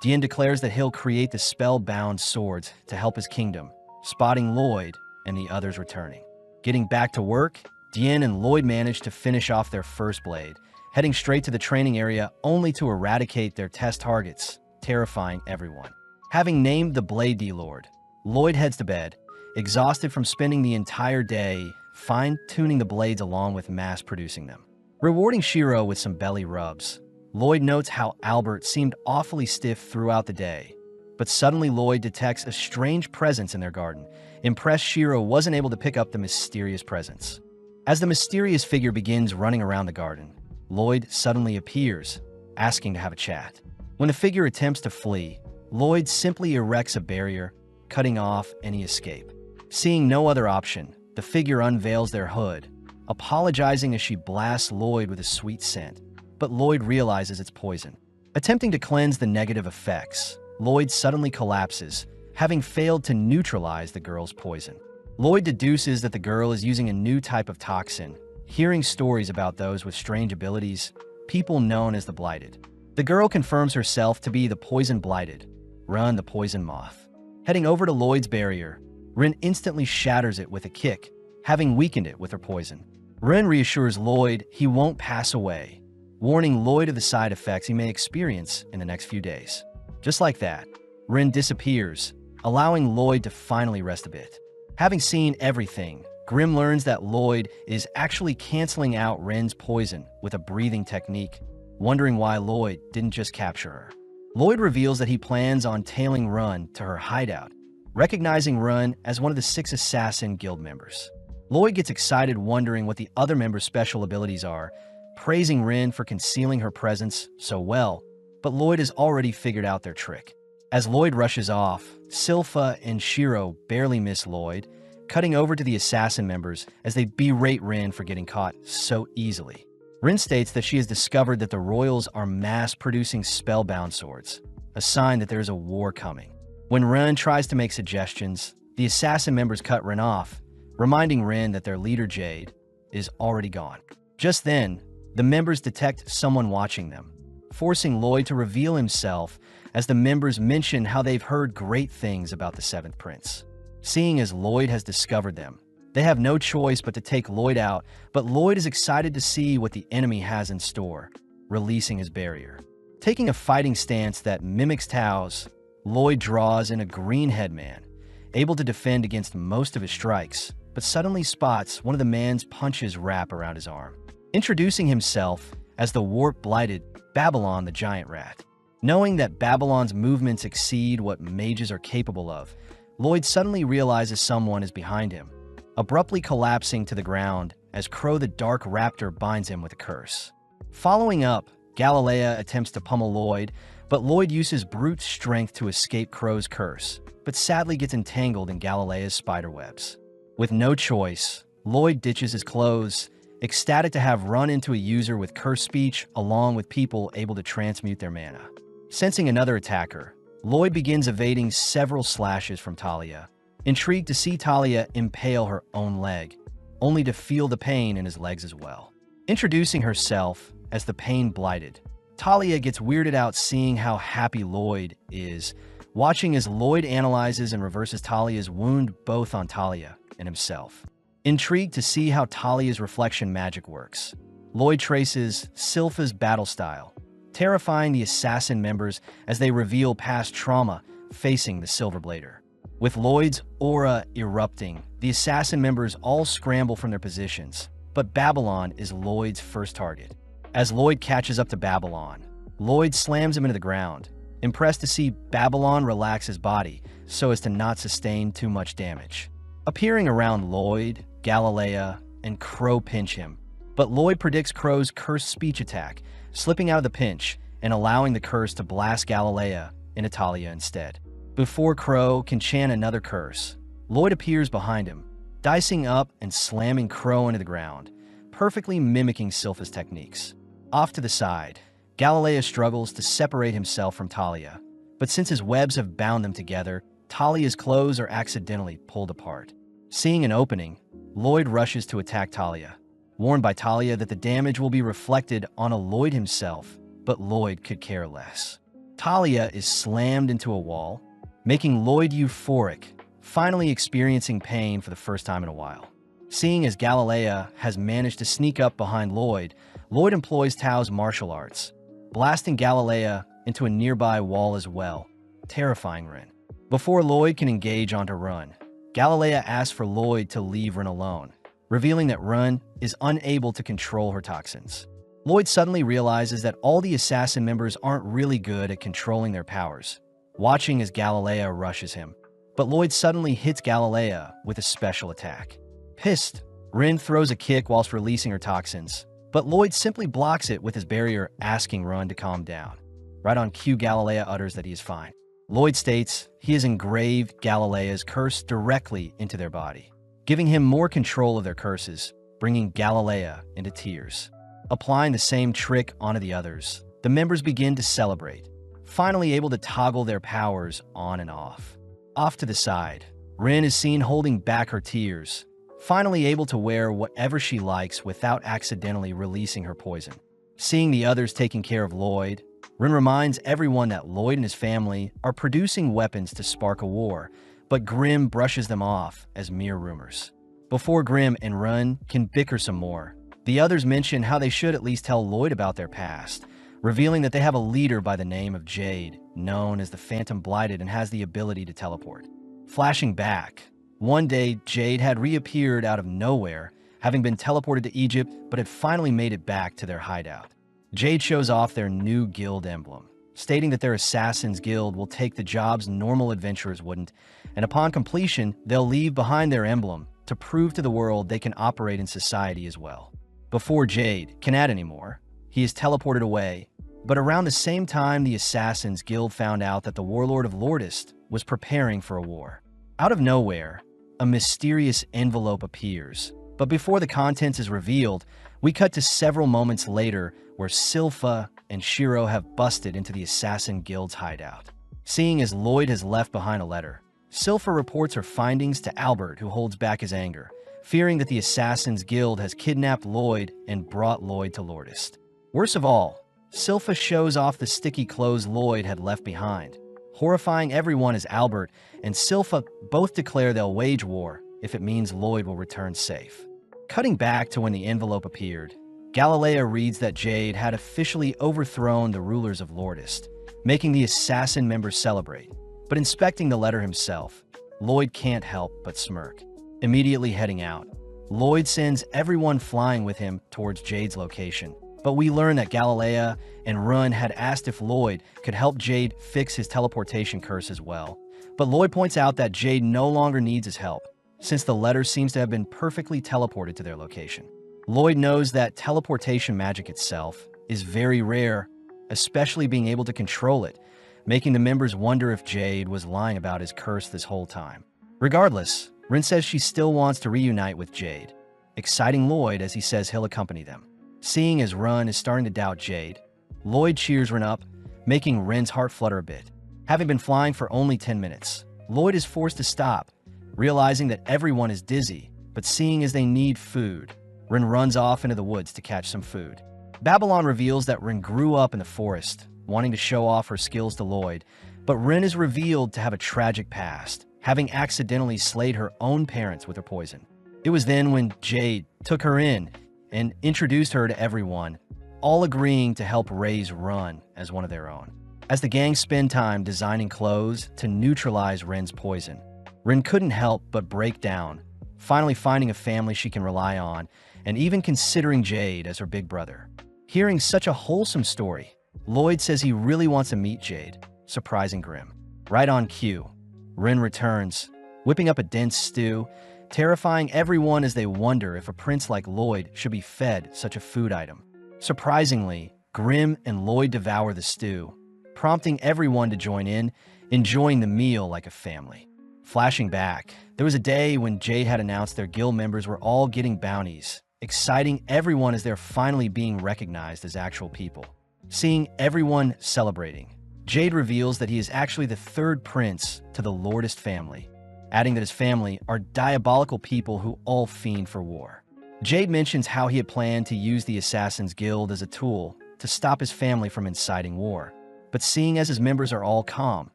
Dien declares that he'll create the spellbound swords to help his kingdom, spotting Lloyd and the others returning. Getting back to work, Dien and Lloyd manage to finish off their first blade, heading straight to the training area only to eradicate their test targets, terrifying everyone. Having named the Blade D-Lord, Lloyd heads to bed, exhausted from spending the entire day fine-tuning the blades along with mass-producing them. Rewarding Shiro with some belly rubs, Lloyd notes how Albert seemed awfully stiff throughout the day, but suddenly Lloyd detects a strange presence in their garden. Impressed, Shiro wasn't able to pick up the mysterious presence. As the mysterious figure begins running around the garden, Lloyd suddenly appears, asking to have a chat. When the figure attempts to flee, Lloyd simply erects a barrier, cutting off any escape. Seeing no other option, the figure unveils their hood, apologizing as she blasts Lloyd with a sweet scent. but Lloyd realizes it's poison. Attempting to cleanse the negative effects, Lloyd suddenly collapses, having failed to neutralize the girl's poison. Lloyd deduces that the girl is using a new type of toxin, hearing stories about those with strange abilities, people known as the Blighted. The girl confirms herself to be the Poison Blighted, Run the Poison Moth. Heading over to Lloyd's barrier, Rin instantly shatters it with a kick, having weakened it with her poison. Rin reassures Lloyd he won't pass away, warning Lloyd of the side effects he may experience in the next few days. Just like that, Rin disappears, allowing Lloyd to finally rest a bit. Having seen everything, Grim learns that Lloyd is actually canceling out Rin's poison with a breathing technique, wondering why Lloyd didn't just capture her. Lloyd reveals that he plans on tailing Run to her hideout, recognizing Run as one of the 6 Assassin Guild members. Lloyd gets excited wondering what the other members' special abilities are, praising Rin for concealing her presence so well, but Lloyd has already figured out their trick. As Lloyd rushes off, Silpha and Shiro barely miss Lloyd, cutting over to the assassin members as they berate Rin for getting caught so easily. Rin states that she has discovered that the royals are mass-producing spellbound swords, a sign that there is a war coming. When Rin tries to make suggestions, the assassin members cut Rin off, reminding Rin that their leader Jade is already gone. Just then, the members detect someone watching them, forcing Lloyd to reveal himself as the members mention how they've heard great things about the 7th Prince. Seeing as Lloyd has discovered them, they have no choice but to take Lloyd out, but Lloyd is excited to see what the enemy has in store, releasing his barrier. Taking a fighting stance that mimics Tao's, Lloyd draws in a green headman, able to defend against most of his strikes, but suddenly spots one of the man's punches wrap around his arm. Introducing himself as the warp-blighted Babylon the Giant Rat. Knowing that Babylon's movements exceed what mages are capable of, Lloyd suddenly realizes someone is behind him, abruptly collapsing to the ground as Crow the Dark Raptor binds him with a curse. Following up, Galilea attempts to pummel Lloyd, but Lloyd uses brute strength to escape Crow's curse, but sadly gets entangled in Galilea's spiderwebs. With no choice, Lloyd ditches his clothes, ecstatic to have run into a user with curse speech along with people able to transmute their mana. Sensing another attacker, Lloyd begins evading several slashes from Talia, intrigued to see Talia impale her own leg, only to feel the pain in his legs as well. Introducing herself as the Pain Blighted, Talia gets weirded out seeing how happy Lloyd is, watching as Lloyd analyzes and reverses Talia's wound both on Talia and himself. Intrigued to see how Talia's reflection magic works, Lloyd traces Silpha's battle style, terrifying the assassin members as they reveal past trauma facing the Silverblader. With Lloyd's aura erupting, the assassin members all scramble from their positions, but Babylon is Lloyd's first target. As Lloyd catches up to Babylon, Lloyd slams him into the ground, impressed to see Babylon relax his body so as to not sustain too much damage. Appearing around Lloyd, Galilea, and Crow pinch him, but Lloyd predicts Crow's cursed speech attack, slipping out of the pinch and allowing the curse to blast Galilea into Talia instead. Before Crow can chant another curse, Lloyd appears behind him, dicing up and slamming Crow into the ground, perfectly mimicking Silpha's techniques. Off to the side, Galilea struggles to separate himself from Talia, but since his webs have bound them together, Talia's clothes are accidentally pulled apart. Seeing an opening, Lloyd rushes to attack Talia, warned by Talia that the damage will be reflected on Lloyd himself, but Lloyd could care less. Talia is slammed into a wall, making Lloyd euphoric, finally experiencing pain for the first time in a while. Seeing as Galilea has managed to sneak up behind Lloyd, Lloyd employs Tao's martial arts, blasting Galilea into a nearby wall as well, terrifying Rin. Before Lloyd can engage onto Run, Galilea asks for Lloyd to leave Rin alone, revealing that Run is unable to control her toxins. Lloyd suddenly realizes that all the assassin members aren't really good at controlling their powers, watching as Galilea rushes him. But Lloyd suddenly hits Galilea with a special attack. Pissed, Rin throws a kick whilst releasing her toxins, but Lloyd simply blocks it with his barrier, asking Run to calm down. Right on cue, Galilea utters that he is fine. Lloyd states he has engraved Galilea's curse directly into their body, giving him more control of their curses, bringing Galilea into tears. applying the same trick onto the others. The members begin to celebrate, finally able to toggle their powers on and off. Off to the side, Rin is seen holding back her tears, finally able to wear whatever she likes without accidentally releasing her poison. Seeing the others taking care of Lloyd, Rin reminds everyone that Lloyd and his family are producing weapons to spark a war, but Grimm brushes them off as mere rumors. Before Grimm and Rin can bicker some more, the others mention how they should at least tell Lloyd about their past, revealing that they have a leader by the name of Jade, known as the Phantom Blighted and has the ability to teleport. Flashing back, one day Jade had reappeared out of nowhere, having been teleported to Egypt, but had finally made it back to their hideout. Jade shows off their new guild emblem, stating that their Assassin's Guild will take the jobs normal adventurers wouldn't, and upon completion, they'll leave behind their emblem to prove to the world they can operate in society as well. Before Jade can add anymore, he is teleported away, but around the same time the Assassin's Guild found out that the Warlord of Lordist was preparing for a war. Out of nowhere, a mysterious envelope appears, but before the contents is revealed, we cut to several moments later where Silpha and Shiro have busted into the Assassin Guild's hideout. Seeing as Lloyd has left behind a letter, Silpha reports her findings to Albert, who holds back his anger, fearing that the Assassin's Guild has kidnapped Lloyd and brought Lloyd to Lordist. Worst of all, Silpha shows off the sticky clothes Lloyd had left behind, horrifying everyone as Albert and Silpha both declare they'll wage war if it means Lloyd will return safe. Cutting back to when the envelope appeared, Galilea reads that Jade had officially overthrown the rulers of Lordist, making the assassin members celebrate. But inspecting the letter himself, Lloyd can't help but smirk. Immediately heading out, Lloyd sends everyone flying with him towards Jade's location. But we learn that Galilea and Run had asked if Lloyd could help Jade fix his teleportation curse as well. But Lloyd points out that Jade no longer needs his help, since the letter seems to have been perfectly teleported to their location. Lloyd knows that teleportation magic itself is very rare, especially being able to control it, making the members wonder if Jade was lying about his curse this whole time. Regardless, Rin says she still wants to reunite with Jade, exciting Lloyd as he says he'll accompany them. Seeing as Run is starting to doubt Jade, Lloyd cheers Rin up, making Rin's heart flutter a bit. Having been flying for only 10 minutes, Lloyd is forced to stop, realizing that everyone is dizzy, but seeing as they need food, Rin runs off into the woods to catch some food. Babylon reveals that Rin grew up in the forest, wanting to show off her skills to Lloyd, but Rin is revealed to have a tragic past, having accidentally slayed her own parents with her poison. It was then when Jade took her in and introduced her to everyone, all agreeing to help raise Run as one of their own. As the gang spend time designing clothes to neutralize Rin's poison, Rin couldn't help but break down, finally finding a family she can rely on, and even considering Jade as her big brother. Hearing such a wholesome story, Lloyd says he really wants to meet Jade, surprising Grimm. Right on cue, Rin returns, whipping up a dense stew, terrifying everyone as they wonder if a prince like Lloyd should be fed such a food item. Surprisingly, Grimm and Lloyd devour the stew, prompting everyone to join in, enjoying the meal like a family. Flashing back, there was a day when Jade had announced their guild members were all getting bounties, exciting everyone as they're finally being recognized as actual people. Seeing everyone celebrating, Jade reveals that he is actually the third prince to the Lordist family, adding that his family are diabolical people who all fiend for war. Jade mentions how he had planned to use the Assassin's Guild as a tool to stop his family from inciting war, but seeing as his members are all calm,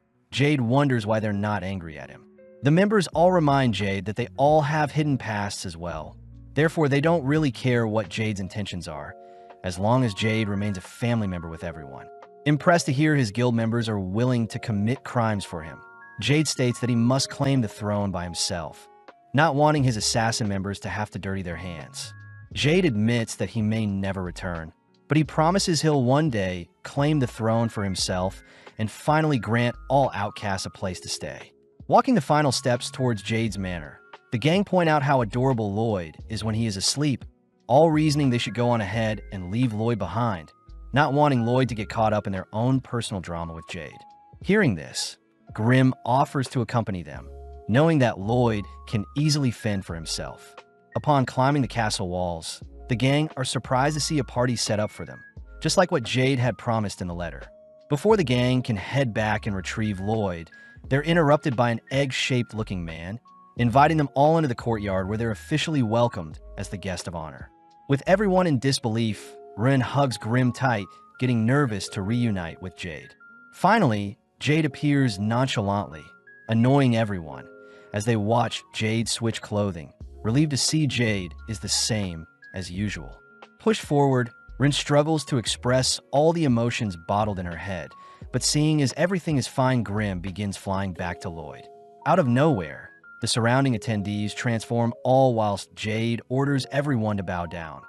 Jade wonders why they're not angry at him. The members all remind Jade that they all have hidden pasts as well, therefore they don't really care what Jade's intentions are, as long as Jade remains a family member with everyone. Impressed to hear his guild members are willing to commit crimes for him, Jade states that he must claim the throne by himself, not wanting his assassin members to have to dirty their hands. Jade admits that he may never return, but he promises he'll one day claim the throne for himself and finally grant all outcasts a place to stay. Walking the final steps towards Jade's manor, the gang point out how adorable Lloyd is when he is asleep, all reasoning they should go on ahead and leave Lloyd behind, not wanting Lloyd to get caught up in their own personal drama with Jade. Hearing this, Grimm offers to accompany them, knowing that Lloyd can easily fend for himself. Upon climbing the castle walls, The gang are surprised to see a party set up for them, just like what Jade had promised in the letter. Before the gang can head back and retrieve Lloyd, they're interrupted by an egg-shaped looking man, inviting them all into the courtyard where they're officially welcomed as the guest of honor. With everyone in disbelief, Ren hugs Grim tight, getting nervous to reunite with Jade. Finally, Jade appears nonchalantly, annoying everyone as they watch Jade switch clothing. Relieved to see Jade is the same as usual. Pushed forward, Ren struggles to express all the emotions bottled in her head, but seeing as everything is fine, Grim begins flying back to Lloyd. Out of nowhere, the surrounding attendees transform, all whilst Jade orders everyone to bow down,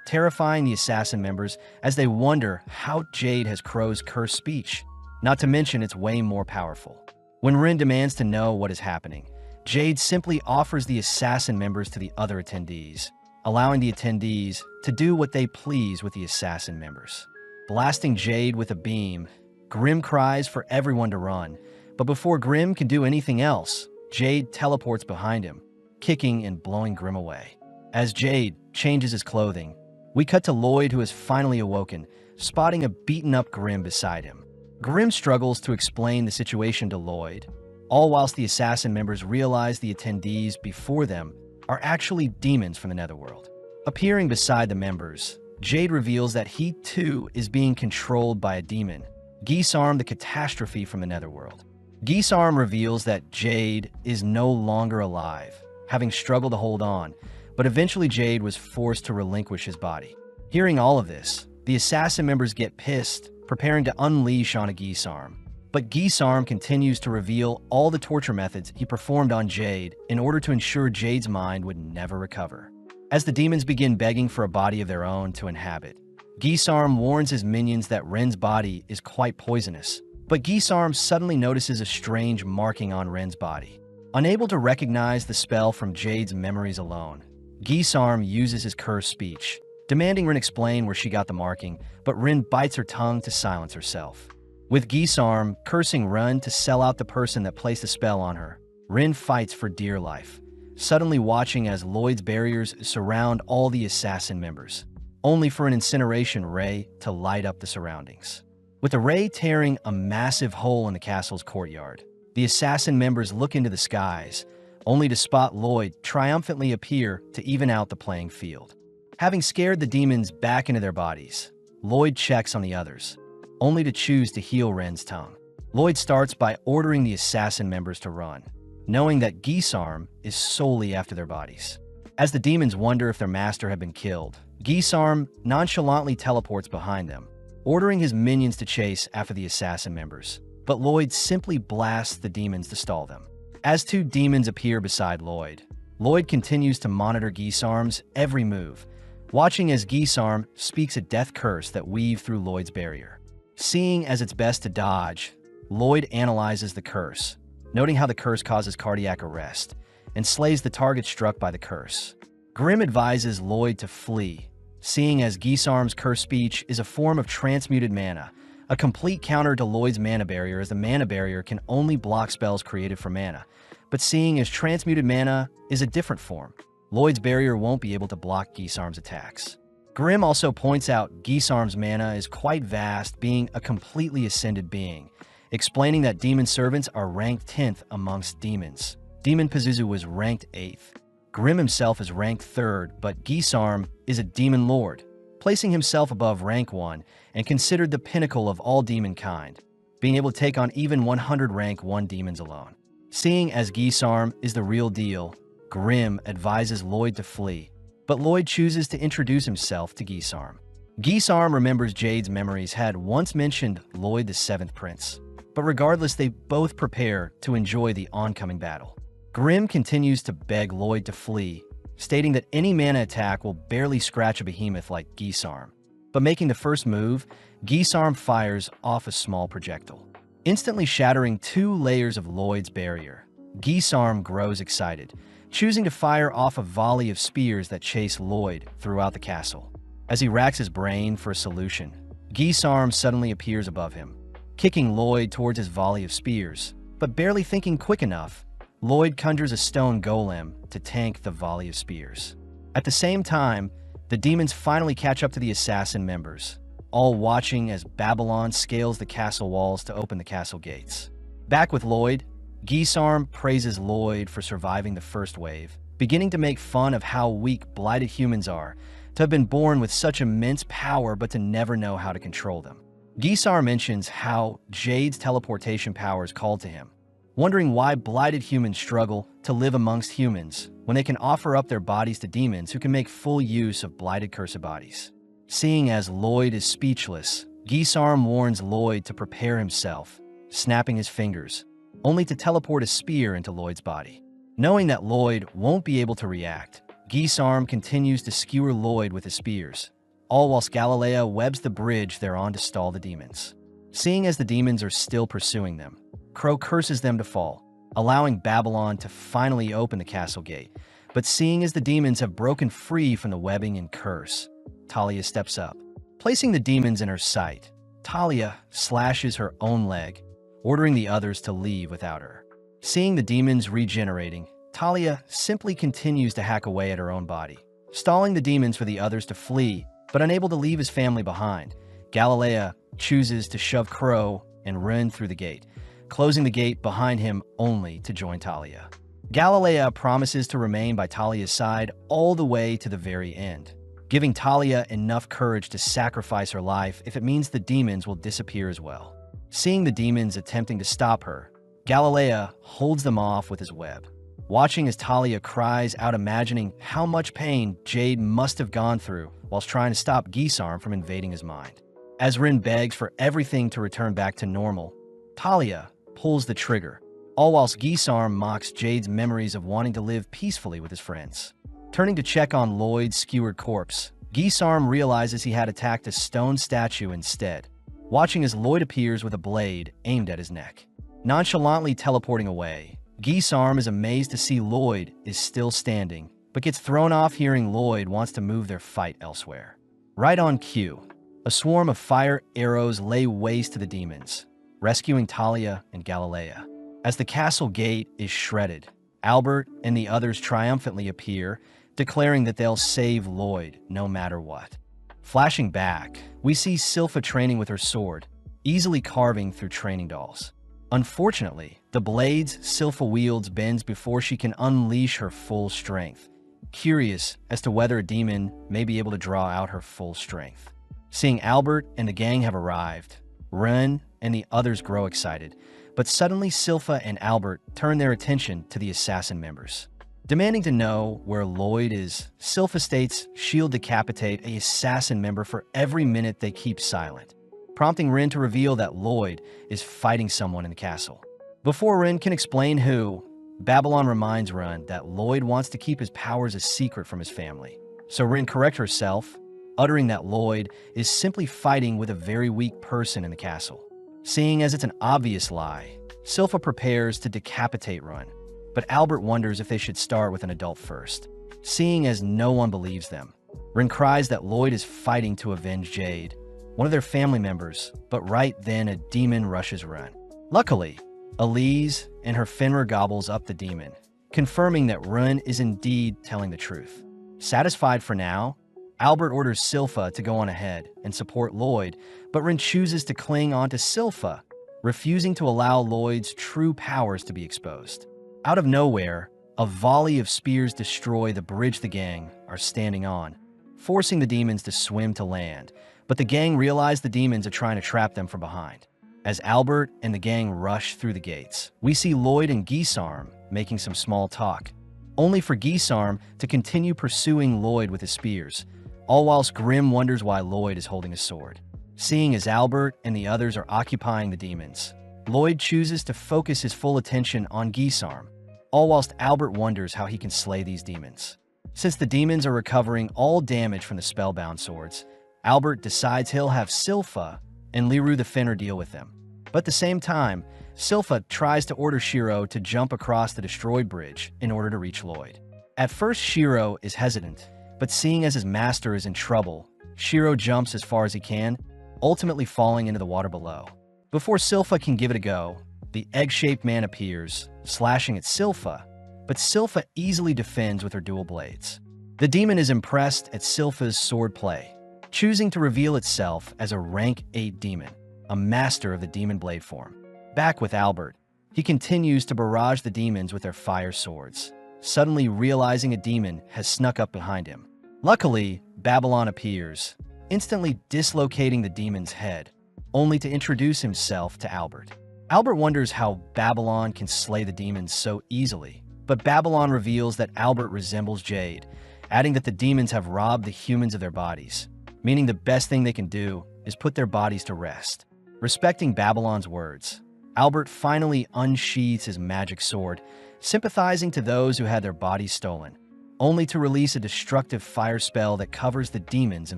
terrifying the assassin members as they wonder how Jade has Crow's cursed speech. Not to mention it's way more powerful. When Ren demands to know what is happening, Jade simply offers the assassin members to the other attendees, allowing the attendees to do what they please with the assassin members. Blasting Jade with a beam, Grim cries for everyone to run, but before Grim can do anything else, Jade teleports behind him, kicking and blowing Grim away. As Jade changes his clothing, we cut to Lloyd, who has finally awoken, spotting a beaten-up Grim beside him. Grim struggles to explain the situation to Lloyd, all whilst the assassin members realize the attendees before them are actually demons from the Netherworld. Appearing beside the members, Jade reveals that he too is being controlled by a demon, Geesearm, the catastrophe from the Netherworld. Geesearm reveals that Jade is no longer alive, having struggled to hold on, but eventually Jade was forced to relinquish his body. Hearing all of this, the assassin members get pissed, preparing to unleash on a Geesearm. But Geesearm continues to reveal all the torture methods he performed on Jade in order to ensure Jade's mind would never recover. As the demons begin begging for a body of their own to inhabit, Geesearm warns his minions that Ren's body is quite poisonous, but Geesearm suddenly notices a strange marking on Ren's body. Unable to recognize the spell from Jade's memories alone, Geesearm uses his cursed speech, demanding Ren explain where she got the marking, but Ren bites her tongue to silence herself. With Geesearm cursing Ren to sell out the person that placed the spell on her, Ren fights for dear life, suddenly watching as Lloyd's barriers surround all the assassin members, only for an incineration ray to light up the surroundings. With the ray tearing a massive hole in the castle's courtyard, the assassin members look into the skies, only to spot Lloyd triumphantly appear to even out the playing field. Having scared the demons back into their bodies, Lloyd checks on the others, only to choose to heal Ren's tongue. Lloyd starts by ordering the assassin members to run, knowing that Geesearm is solely after their bodies. As the demons wonder if their master had been killed, Geesearm nonchalantly teleports behind them, ordering his minions to chase after the assassin members, but Lloyd simply blasts the demons to stall them. As two demons appear beside Lloyd, Lloyd continues to monitor Geesearm's every move, watching as Geesearm speaks a death curse that weaves through Lloyd's barrier. Seeing as it's best to dodge, Lloyd analyzes the curse, noting how the curse causes cardiac arrest and slays the target struck by the curse. Grim advises Lloyd to flee, seeing as Geesearm's cursed speech is a form of transmuted mana, a complete counter to Lloyd's mana barrier, as the mana barrier can only block spells created from mana. But seeing as transmuted mana is a different form, Lloyd's barrier won't be able to block Geesearm's attacks. Grim also points out Geesearm's mana is quite vast, being a completely ascended being, explaining that demon servants are ranked 10th amongst demons. Demon Pazuzu was ranked 8th. Grim himself is ranked 3rd, but Geesearm is a demon lord, placing himself above rank 1 and considered the pinnacle of all demonkind, being able to take on even 100 rank 1 demons alone. Seeing as Geesearm is the real deal, Grim advises Lloyd to flee, but Lloyd chooses to introduce himself to Geesearm. Geesearm remembers Jade's memories had once mentioned Lloyd the 7th Prince, but regardless, they both prepare to enjoy the oncoming battle. Grim continues to beg Lloyd to flee, stating that any mana attack will barely scratch a behemoth like Geesearm. But making the first move, Geesearm fires off a small projectile, instantly shattering 2 layers of Lloyd's barrier. Geesearm grows excited, choosing to fire off a volley of spears that chase Lloyd throughout the castle. As he racks his brain for a solution, Geesearm suddenly appears above him, kicking Lloyd towards his volley of spears, but barely thinking quick enough, Lloyd conjures a stone golem to tank the volley of spears. At the same time, The demons finally catch up to the assassin members, all watching as Babylon scales the castle walls to open the castle gates. Back with Lloyd, Geesarm praises Lloyd for surviving the first wave, beginning to make fun of how weak blighted humans are, to have been born with such immense power but to never know how to control them. Geesar mentions how Jade's teleportation powers called to him, wondering why blighted humans struggle to live amongst humans when they can offer up their bodies to demons who can make full use of blighted cursed bodies. Seeing as Lloyd is speechless, Geesarm warns Lloyd to prepare himself, snapping his fingers, only to teleport a spear into Lloyd's body. Knowing that Lloyd won't be able to react, Geesarm continues to skewer Lloyd with his spears, all whilst Galilea webs the bridge they're on to stall the demons. Seeing as the demons are still pursuing them, Crow curses them to fall, allowing Babylon to finally open the castle gate. But seeing as the demons have broken free from the webbing and curse, Talia steps up. Placing the demons in her sight, Talia slashes her own leg, ordering the others to leave without her. Seeing the demons regenerating, Talia simply continues to hack away at her own body, stalling the demons for the others to flee, but unable to leave his family behind. Galilea chooses to shove Crow and run through the gate, closing the gate behind him only to join Talia. Galilea promises to remain by Talia's side all the way to the very end, giving Talia enough courage to sacrifice her life if it means the demons will disappear as well. Seeing the demons attempting to stop her, Galilea holds them off with his web. Watching as Talia cries out, imagining how much pain Jade must have gone through whilst trying to stop Geesarm from invading his mind. As Rin begs for everything to return back to normal, Talia pulls the trigger, all whilst Geesarm mocks Jade's memories of wanting to live peacefully with his friends. Turning to check on Lloyd's skewered corpse, Geesarm realizes he had attacked a stone statue instead, watching as Lloyd appears with a blade aimed at his neck. Nonchalantly teleporting away, Geesarm is amazed to see Lloyd is still standing, but gets thrown off hearing Lloyd wants to move their fight elsewhere. Right on cue, a swarm of fire arrows lay waste to the demons, rescuing Talia and Galilea. As the castle gate is shredded, Albert and the others triumphantly appear, declaring that they'll save Lloyd no matter what. Flashing back, we see Silpha training with her sword, easily carving through training dolls. Unfortunately, the blades Silpha wields bends before she can unleash her full strength, curious as to whether a demon may be able to draw out her full strength. Seeing Albert and the gang have arrived, Ren and the others grow excited, but suddenly Silpha and Albert turn their attention to the assassin members. Demanding to know where Lloyd is, Silpha states she'll decapitate an assassin member for every minute they keep silent, prompting Ren to reveal that Lloyd is fighting someone in the castle. Before Ren can explain who, Babylon reminds Ren that Lloyd wants to keep his powers a secret from his family. So Ren corrects herself, uttering that Lloyd is simply fighting with a very weak person in the castle. Seeing as it's an obvious lie, Silpha prepares to decapitate Ren, but Albert wonders if they should start with an adult first. Seeing as no one believes them, Ren cries that Lloyd is fighting to avenge Jade, one of their family members, but right then a demon rushes Ren. Luckily, Elise and her Fenrir gobbles up the demon, confirming that Ren is indeed telling the truth. Satisfied for now, Albert orders Silpha to go on ahead and support Lloyd, but Ren chooses to cling onto Silpha, refusing to allow Lloyd's true powers to be exposed. Out of nowhere, a volley of spears destroy the bridge the gang are standing on, forcing the demons to swim to land, but the gang realize the demons are trying to trap them from behind. As Albert and the gang rush through the gates, we see Lloyd and Geesarm making some small talk, only for Geesarm to continue pursuing Lloyd with his spears, all whilst Grim wonders why Lloyd is holding a sword. Seeing as Albert and the others are occupying the demons, Lloyd chooses to focus his full attention on Geesarm, all whilst Albert wonders how he can slay these demons. Since the demons are recovering all damage from the spellbound swords, Albert decides he'll have Silpha and Liru the Fenrir deal with them. But at the same time, Silpha tries to order Shiro to jump across the destroyed bridge in order to reach Lloyd. At first, Shiro is hesitant, but seeing as his master is in trouble, Shiro jumps as far as he can, ultimately falling into the water below. Before Silpha can give it a go, the egg-shaped man appears, slashing at Silpha, but Silpha easily defends with her dual blades. The demon is impressed at Silpha's swordplay, choosing to reveal itself as a rank 8 demon, a master of the demon blade form. Back with Albert, he continues to barrage the demons with their fire swords, suddenly realizing a demon has snuck up behind him. Luckily, Babylon appears, instantly dislocating the demon's head, only to introduce himself to Albert. Albert wonders how Babylon can slay the demons so easily, but Babylon reveals that Albert resembles Jade, adding that the demons have robbed the humans of their bodies, meaning the best thing they can do is put their bodies to rest. Respecting Babylon's words, Albert finally unsheathes his magic sword, sympathizing to those who had their bodies stolen, only to release a destructive fire spell that covers the demons in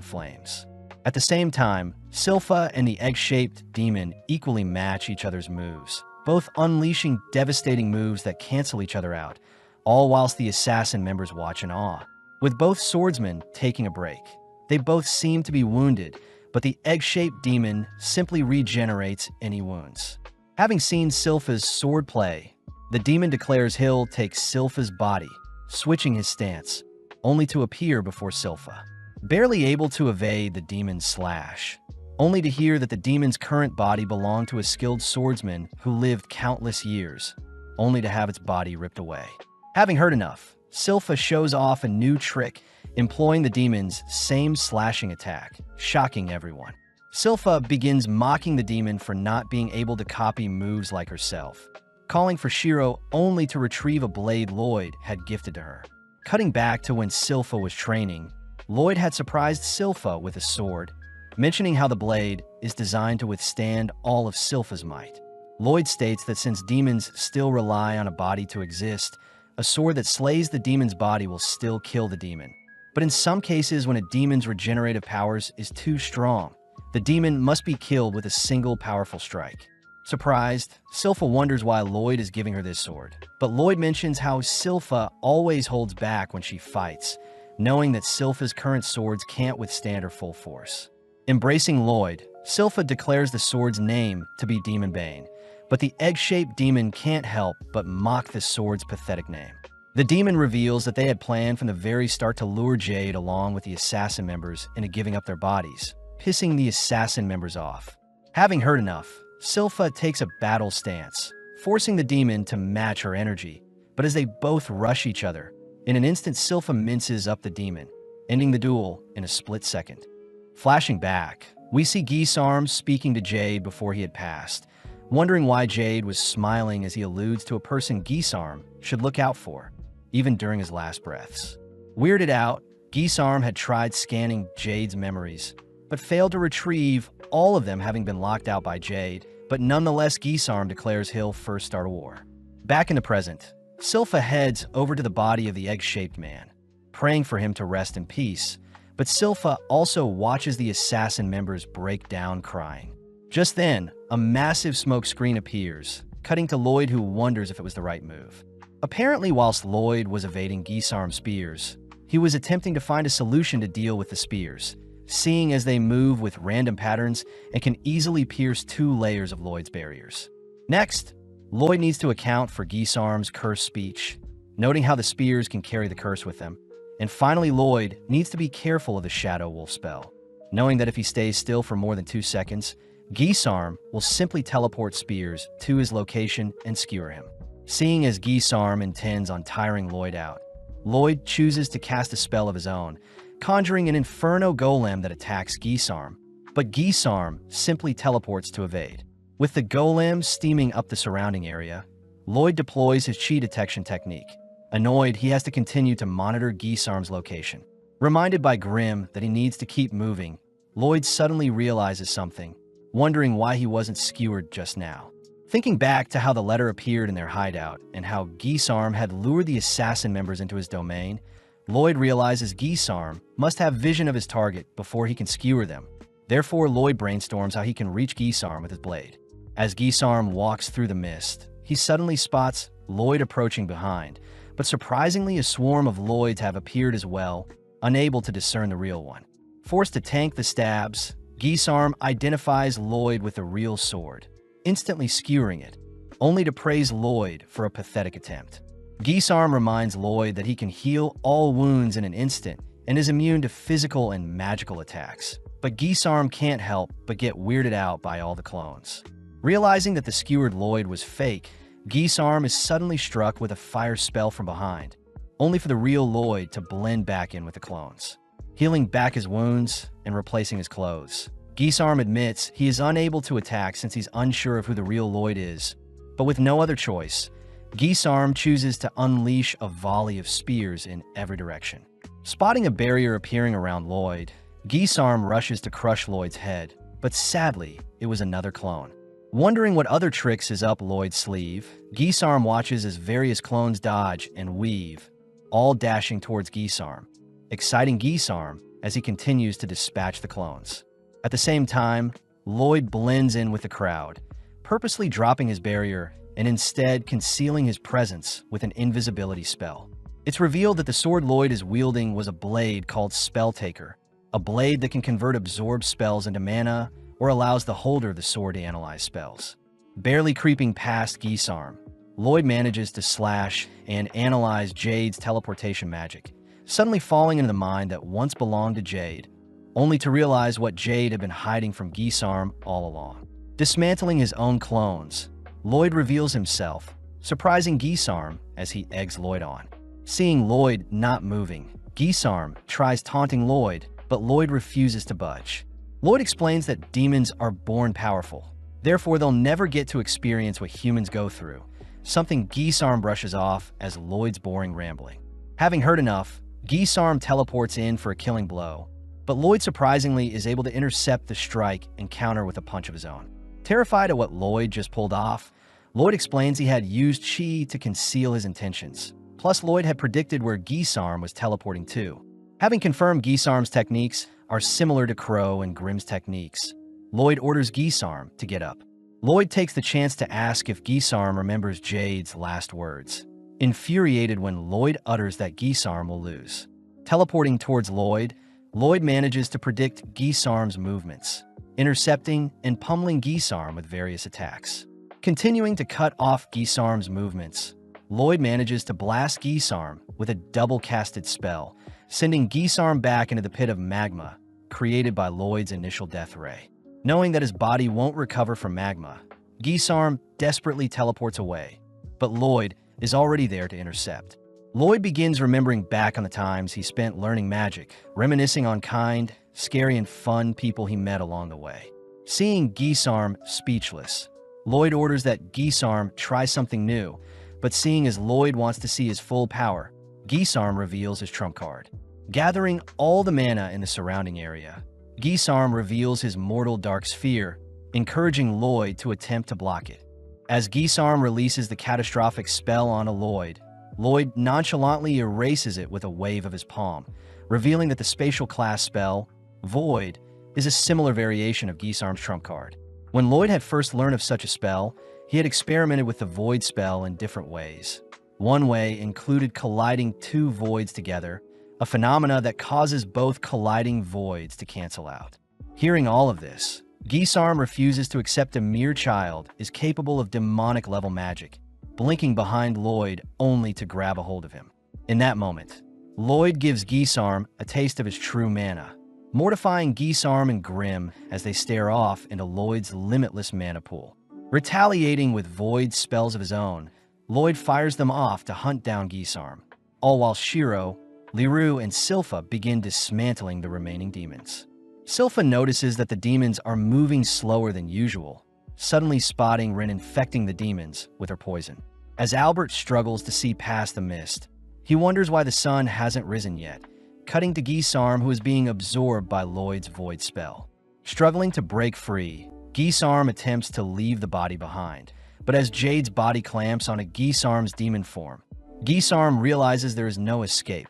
flames. At the same time, Silpha and the egg-shaped demon equally match each other's moves, both unleashing devastating moves that cancel each other out, all whilst the assassin members watch in awe. With both swordsmen taking a break, they both seem to be wounded, but the egg-shaped demon simply regenerates any wounds. Having seen Silpha's swordplay, the demon declares he'll take Silpha's body, switching his stance, only to appear before Silpha, barely able to evade the demon's slash, only to hear that the demon's current body belonged to a skilled swordsman who lived countless years, only to have its body ripped away. Having heard enough, Silpha shows off a new trick, employing the demon's same slashing attack, shocking everyone. Silpha begins mocking the demon for not being able to copy moves like herself, calling for Shiro only to retrieve a blade Lloyd had gifted to her. Cutting back to when Silpha was training, Lloyd had surprised Silpha with a sword, mentioning how the blade is designed to withstand all of Silpha's might. Lloyd states that since demons still rely on a body to exist, a sword that slays the demon's body will still kill the demon. But in some cases, when a demon's regenerative powers is too strong, the demon must be killed with a single powerful strike. Surprised, Silpha wonders why Lloyd is giving her this sword, but Lloyd mentions how Silpha always holds back when she fights, knowing that Silpha's current swords can't withstand her full force. Embracing Lloyd, Silpha declares the sword's name to be Demon Bane, but the egg-shaped demon can't help but mock the sword's pathetic name. The demon reveals that they had planned from the very start to lure Jade along with the assassin members into giving up their bodies, pissing the assassin members off. Having heard enough, Silpha takes a battle stance, forcing the demon to match her energy, but as they both rush each other, in an instant Silpha minces up the demon, ending the duel in a split second. Flashing back, we see Gisarm speaking to Jade before he had passed, wondering why Jade was smiling as he alludes to a person Gisarm should look out for, even during his last breaths. Weirded out, Gisarm had tried scanning Jade's memories, but failed to retrieve all of them, having been locked out by Jade, but nonetheless Gisarm declares he'll first start a war. Back in the present, Silpha heads over to the body of the egg-shaped man, praying for him to rest in peace, but Silpha also watches the assassin members break down crying. Just then, a massive smoke screen appears, cutting to Lloyd, who wonders if it was the right move. Apparently, whilst Lloyd was evading Gisarm's spears, he was attempting to find a solution to deal with the spears, seeing as they move with random patterns and can easily pierce 2 layers of Lloyd's barriers. Next, Lloyd needs to account for Gisarm's cursed speech, noting how the spears can carry the curse with them. And finally, Lloyd needs to be careful of the Shadow Wolf spell, knowing that if he stays still for more than 2 seconds, Gisarm will simply teleport spears to his location and skewer him. Seeing as Gisarm intends on tiring Lloyd out, Lloyd chooses to cast a spell of his own, conjuring an Inferno Golem that attacks Gisarm, but Gisarm simply teleports to evade. With the Golem steaming up the surrounding area, Lloyd deploys his chi detection technique. Annoyed, he has to continue to monitor Gisarm's location. Reminded by Grimm that he needs to keep moving, Lloyd suddenly realizes something, wondering why he wasn't skewered just now. Thinking back to how the letter appeared in their hideout and how Gisarm had lured the assassin members into his domain, Lloyd realizes Gisarm must have vision of his target before he can skewer them. Therefore, Lloyd brainstorms how he can reach Gisarm with his blade. As Gisarm walks through the mist, he suddenly spots Lloyd approaching behind, but surprisingly a swarm of Lloyds have appeared as well, unable to discern the real one. Forced to tank the stabs, Gisarm identifies Lloyd with the real sword, instantly skewering it, only to praise Lloyd for a pathetic attempt. Geesarm reminds Lloyd that he can heal all wounds in an instant and is immune to physical and magical attacks. But Geesarm can't help but get weirded out by all the clones. Realizing that the skewered Lloyd was fake, Geesarm is suddenly struck with a fire spell from behind, only for the real Lloyd to blend back in with the clones, healing back his wounds and replacing his clothes. Geesarm admits he is unable to attack since he's unsure of who the real Lloyd is, but with no other choice, Geesarm chooses to unleash a volley of spears in every direction. Spotting a barrier appearing around Lloyd, Geesarm rushes to crush Lloyd's head, but sadly, it was another clone. Wondering what other tricks is up Lloyd's sleeve, Geesarm watches as various clones dodge and weave, all dashing towards Geesarm, exciting Geesarm as he continues to dispatch the clones. At the same time, Lloyd blends in with the crowd, purposely dropping his barrier and instead concealing his presence with an invisibility spell. It's revealed that the sword Lloyd is wielding was a blade called Spelltaker, a blade that can convert absorbed spells into mana or allows the holder of the sword to analyze spells. Barely creeping past Geesarm, Lloyd manages to slash and analyze Jade's teleportation magic, suddenly falling into the mind that once belonged to Jade, only to realize what Jade had been hiding from Geesarm all along. Dismantling his own clones, Lloyd reveals himself, surprising Geesarm as he eggs Lloyd on. Seeing Lloyd not moving, Geesarm tries taunting Lloyd, but Lloyd refuses to budge. Lloyd explains that demons are born powerful, therefore they'll never get to experience what humans go through, something Geesarm brushes off as Lloyd's boring rambling. Having heard enough, Geesarm teleports in for a killing blow, but Lloyd surprisingly is able to intercept the strike and counter with a punch of his own. Terrified at what Lloyd just pulled off, Lloyd explains he had used chi to conceal his intentions. Plus, Lloyd had predicted where Geesarm was teleporting to. Having confirmed Geesarm's techniques are similar to Crow and Grimm's techniques, Lloyd orders Geesarm to get up. Lloyd takes the chance to ask if Geesarm remembers Jade's last words, infuriated when Lloyd utters that Geesarm will lose. Teleporting towards Lloyd, Lloyd manages to predict Geesarm's movements, intercepting and pummeling Geesarm with various attacks. Continuing to cut off Geesarm's movements, Lloyd manages to blast Geesarm with a double-casted spell, sending Geesarm back into the pit of magma created by Lloyd's initial death ray. Knowing that his body won't recover from magma, Geesarm desperately teleports away, but Lloyd is already there to intercept. Lloyd begins remembering back on the times he spent learning magic, reminiscing on kind, scary, and fun people he met along the way. Seeing Geesarm speechless, Lloyd orders that Geesarm try something new, but seeing as Lloyd wants to see his full power, Geesarm reveals his trump card. Gathering all the mana in the surrounding area, Geesarm reveals his mortal dark sphere, encouraging Lloyd to attempt to block it. As Geesarm releases the catastrophic spell on Lloyd, Lloyd nonchalantly erases it with a wave of his palm, revealing that the spatial class spell, Void, is a similar variation of Geesarm's trump card. When Lloyd had first learned of such a spell, he had experimented with the Void spell in different ways. One way included colliding two voids together, a phenomena that causes both colliding voids to cancel out. Hearing all of this, Geesarm refuses to accept a mere child is capable of demonic-level magic, blinking behind Lloyd only to grab a hold of him. In that moment, Lloyd gives Geesarm a taste of his true mana, mortifying Geesarm and Grimm as they stare off into Lloyd's limitless mana pool. Retaliating with void spells of his own, Lloyd fires them off to hunt down Geesarm, all while Shiro, Liru, and Silpha begin dismantling the remaining demons. Silpha notices that the demons are moving slower than usual, suddenly spotting Rin infecting the demons with her poison. As Albert struggles to see past the mist, he wonders why the sun hasn't risen yet, cutting to Geesarm, who is being absorbed by Lloyd's void spell. Struggling to break free, Geesarm attempts to leave the body behind, but as Jade's body clamps onto Geesarm's demon form, Geesarm realizes there is no escape,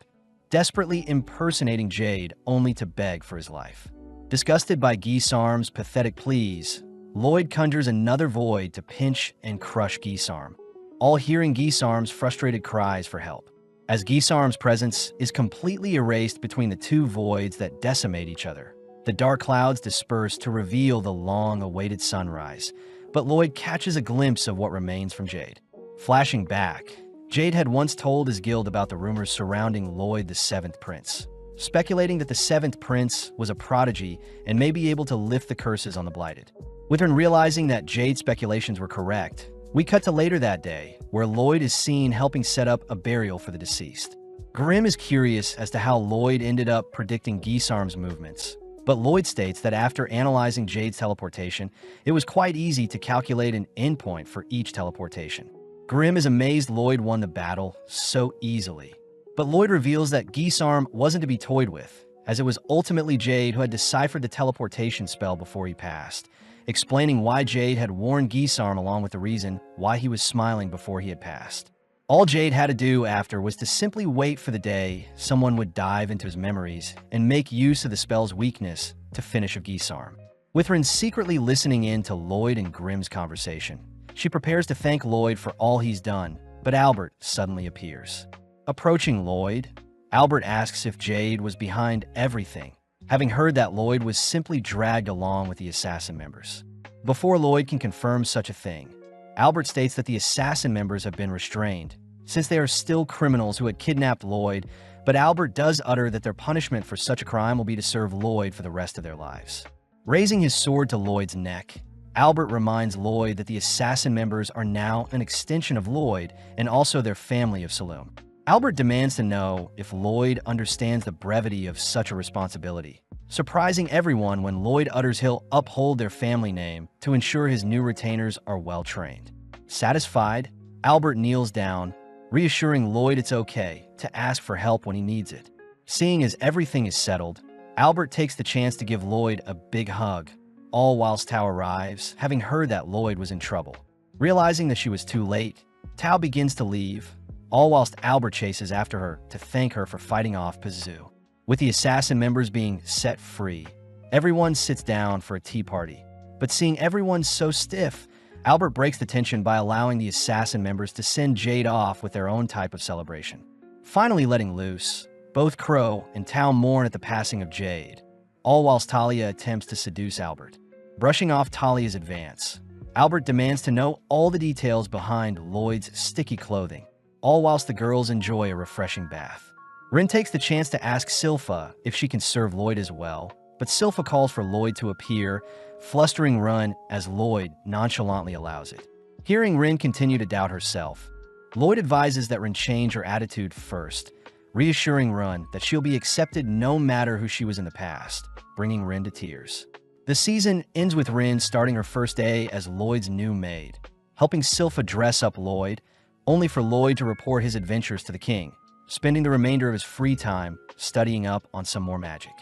desperately impersonating Jade only to beg for his life. Disgusted by Geesarm's pathetic pleas, Lloyd conjures another void to pinch and crush Geesarm, all hearing Geesarm's frustrated cries for help. As Geesarm's presence is completely erased between the two voids that decimate each other, the dark clouds disperse to reveal the long-awaited sunrise, but Lloyd catches a glimpse of what remains from Jade. Flashing back, Jade had once told his guild about the rumors surrounding Lloyd the Seventh Prince, speculating that the Seventh Prince was a prodigy and may be able to lift the curses on the Blighted. With Rin realizing that Jade's speculations were correct, we cut to later that day, where Lloyd is seen helping set up a burial for the deceased. Grimm is curious as to how Lloyd ended up predicting Gisarm's movements, but Lloyd states that after analyzing Jade's teleportation, it was quite easy to calculate an endpoint for each teleportation. Grimm is amazed Lloyd won the battle so easily, but Lloyd reveals that Gisarm wasn't to be toyed with, as it was ultimately Jade who had deciphered the teleportation spell before he passed, explaining why Jade had warned Gisarm along with the reason why he was smiling before he had passed. All Jade had to do after was to simply wait for the day someone would dive into his memories and make use of the spell's weakness to finish of Gisarm. With Rin secretly listening in to Lloyd and Grimm's conversation, she prepares to thank Lloyd for all he's done, but Albert suddenly appears. Approaching Lloyd, Albert asks if Jade was behind everything, having heard that Lloyd was simply dragged along with the assassin members. Before Lloyd can confirm such a thing, Albert states that the assassin members have been restrained, since they are still criminals who had kidnapped Lloyd, but Albert does utter that their punishment for such a crime will be to serve Lloyd for the rest of their lives. Raising his sword to Lloyd's neck, Albert reminds Lloyd that the assassin members are now an extension of Lloyd and also their family of Saloon. Albert demands to know if Lloyd understands the brevity of such a responsibility, surprising everyone when Lloyd utters he'll uphold their family name to ensure his new retainers are well trained. Satisfied, Albert kneels down, reassuring Lloyd it's okay to ask for help when he needs it. Seeing as everything is settled, Albert takes the chance to give Lloyd a big hug, all whilst Tao arrives, having heard that Lloyd was in trouble. Realizing that she was too late, Tao begins to leave, all whilst Albert chases after her to thank her for fighting off Pazu. With the assassin members being set free, everyone sits down for a tea party. But seeing everyone so stiff, Albert breaks the tension by allowing the assassin members to send Jade off with their own type of celebration. Finally letting loose, both Crow and Tao mourn at the passing of Jade, all whilst Talia attempts to seduce Albert. Brushing off Talia's advance, Albert demands to know all the details behind Lloyd's sticky clothing, all whilst the girls enjoy a refreshing bath. Rin takes the chance to ask Silpha if she can serve Lloyd as well, but Silpha calls for Lloyd to appear, flustering Rin as Lloyd nonchalantly allows it. Hearing Rin continue to doubt herself, Lloyd advises that Rin change her attitude first, reassuring Rin that she'll be accepted no matter who she was in the past, bringing Rin to tears. The season ends with Rin starting her first day as Lloyd's new maid, helping Silpha dress up Lloyd, only for Lloyd to report his adventures to the king, spending the remainder of his free time studying up on some more magic.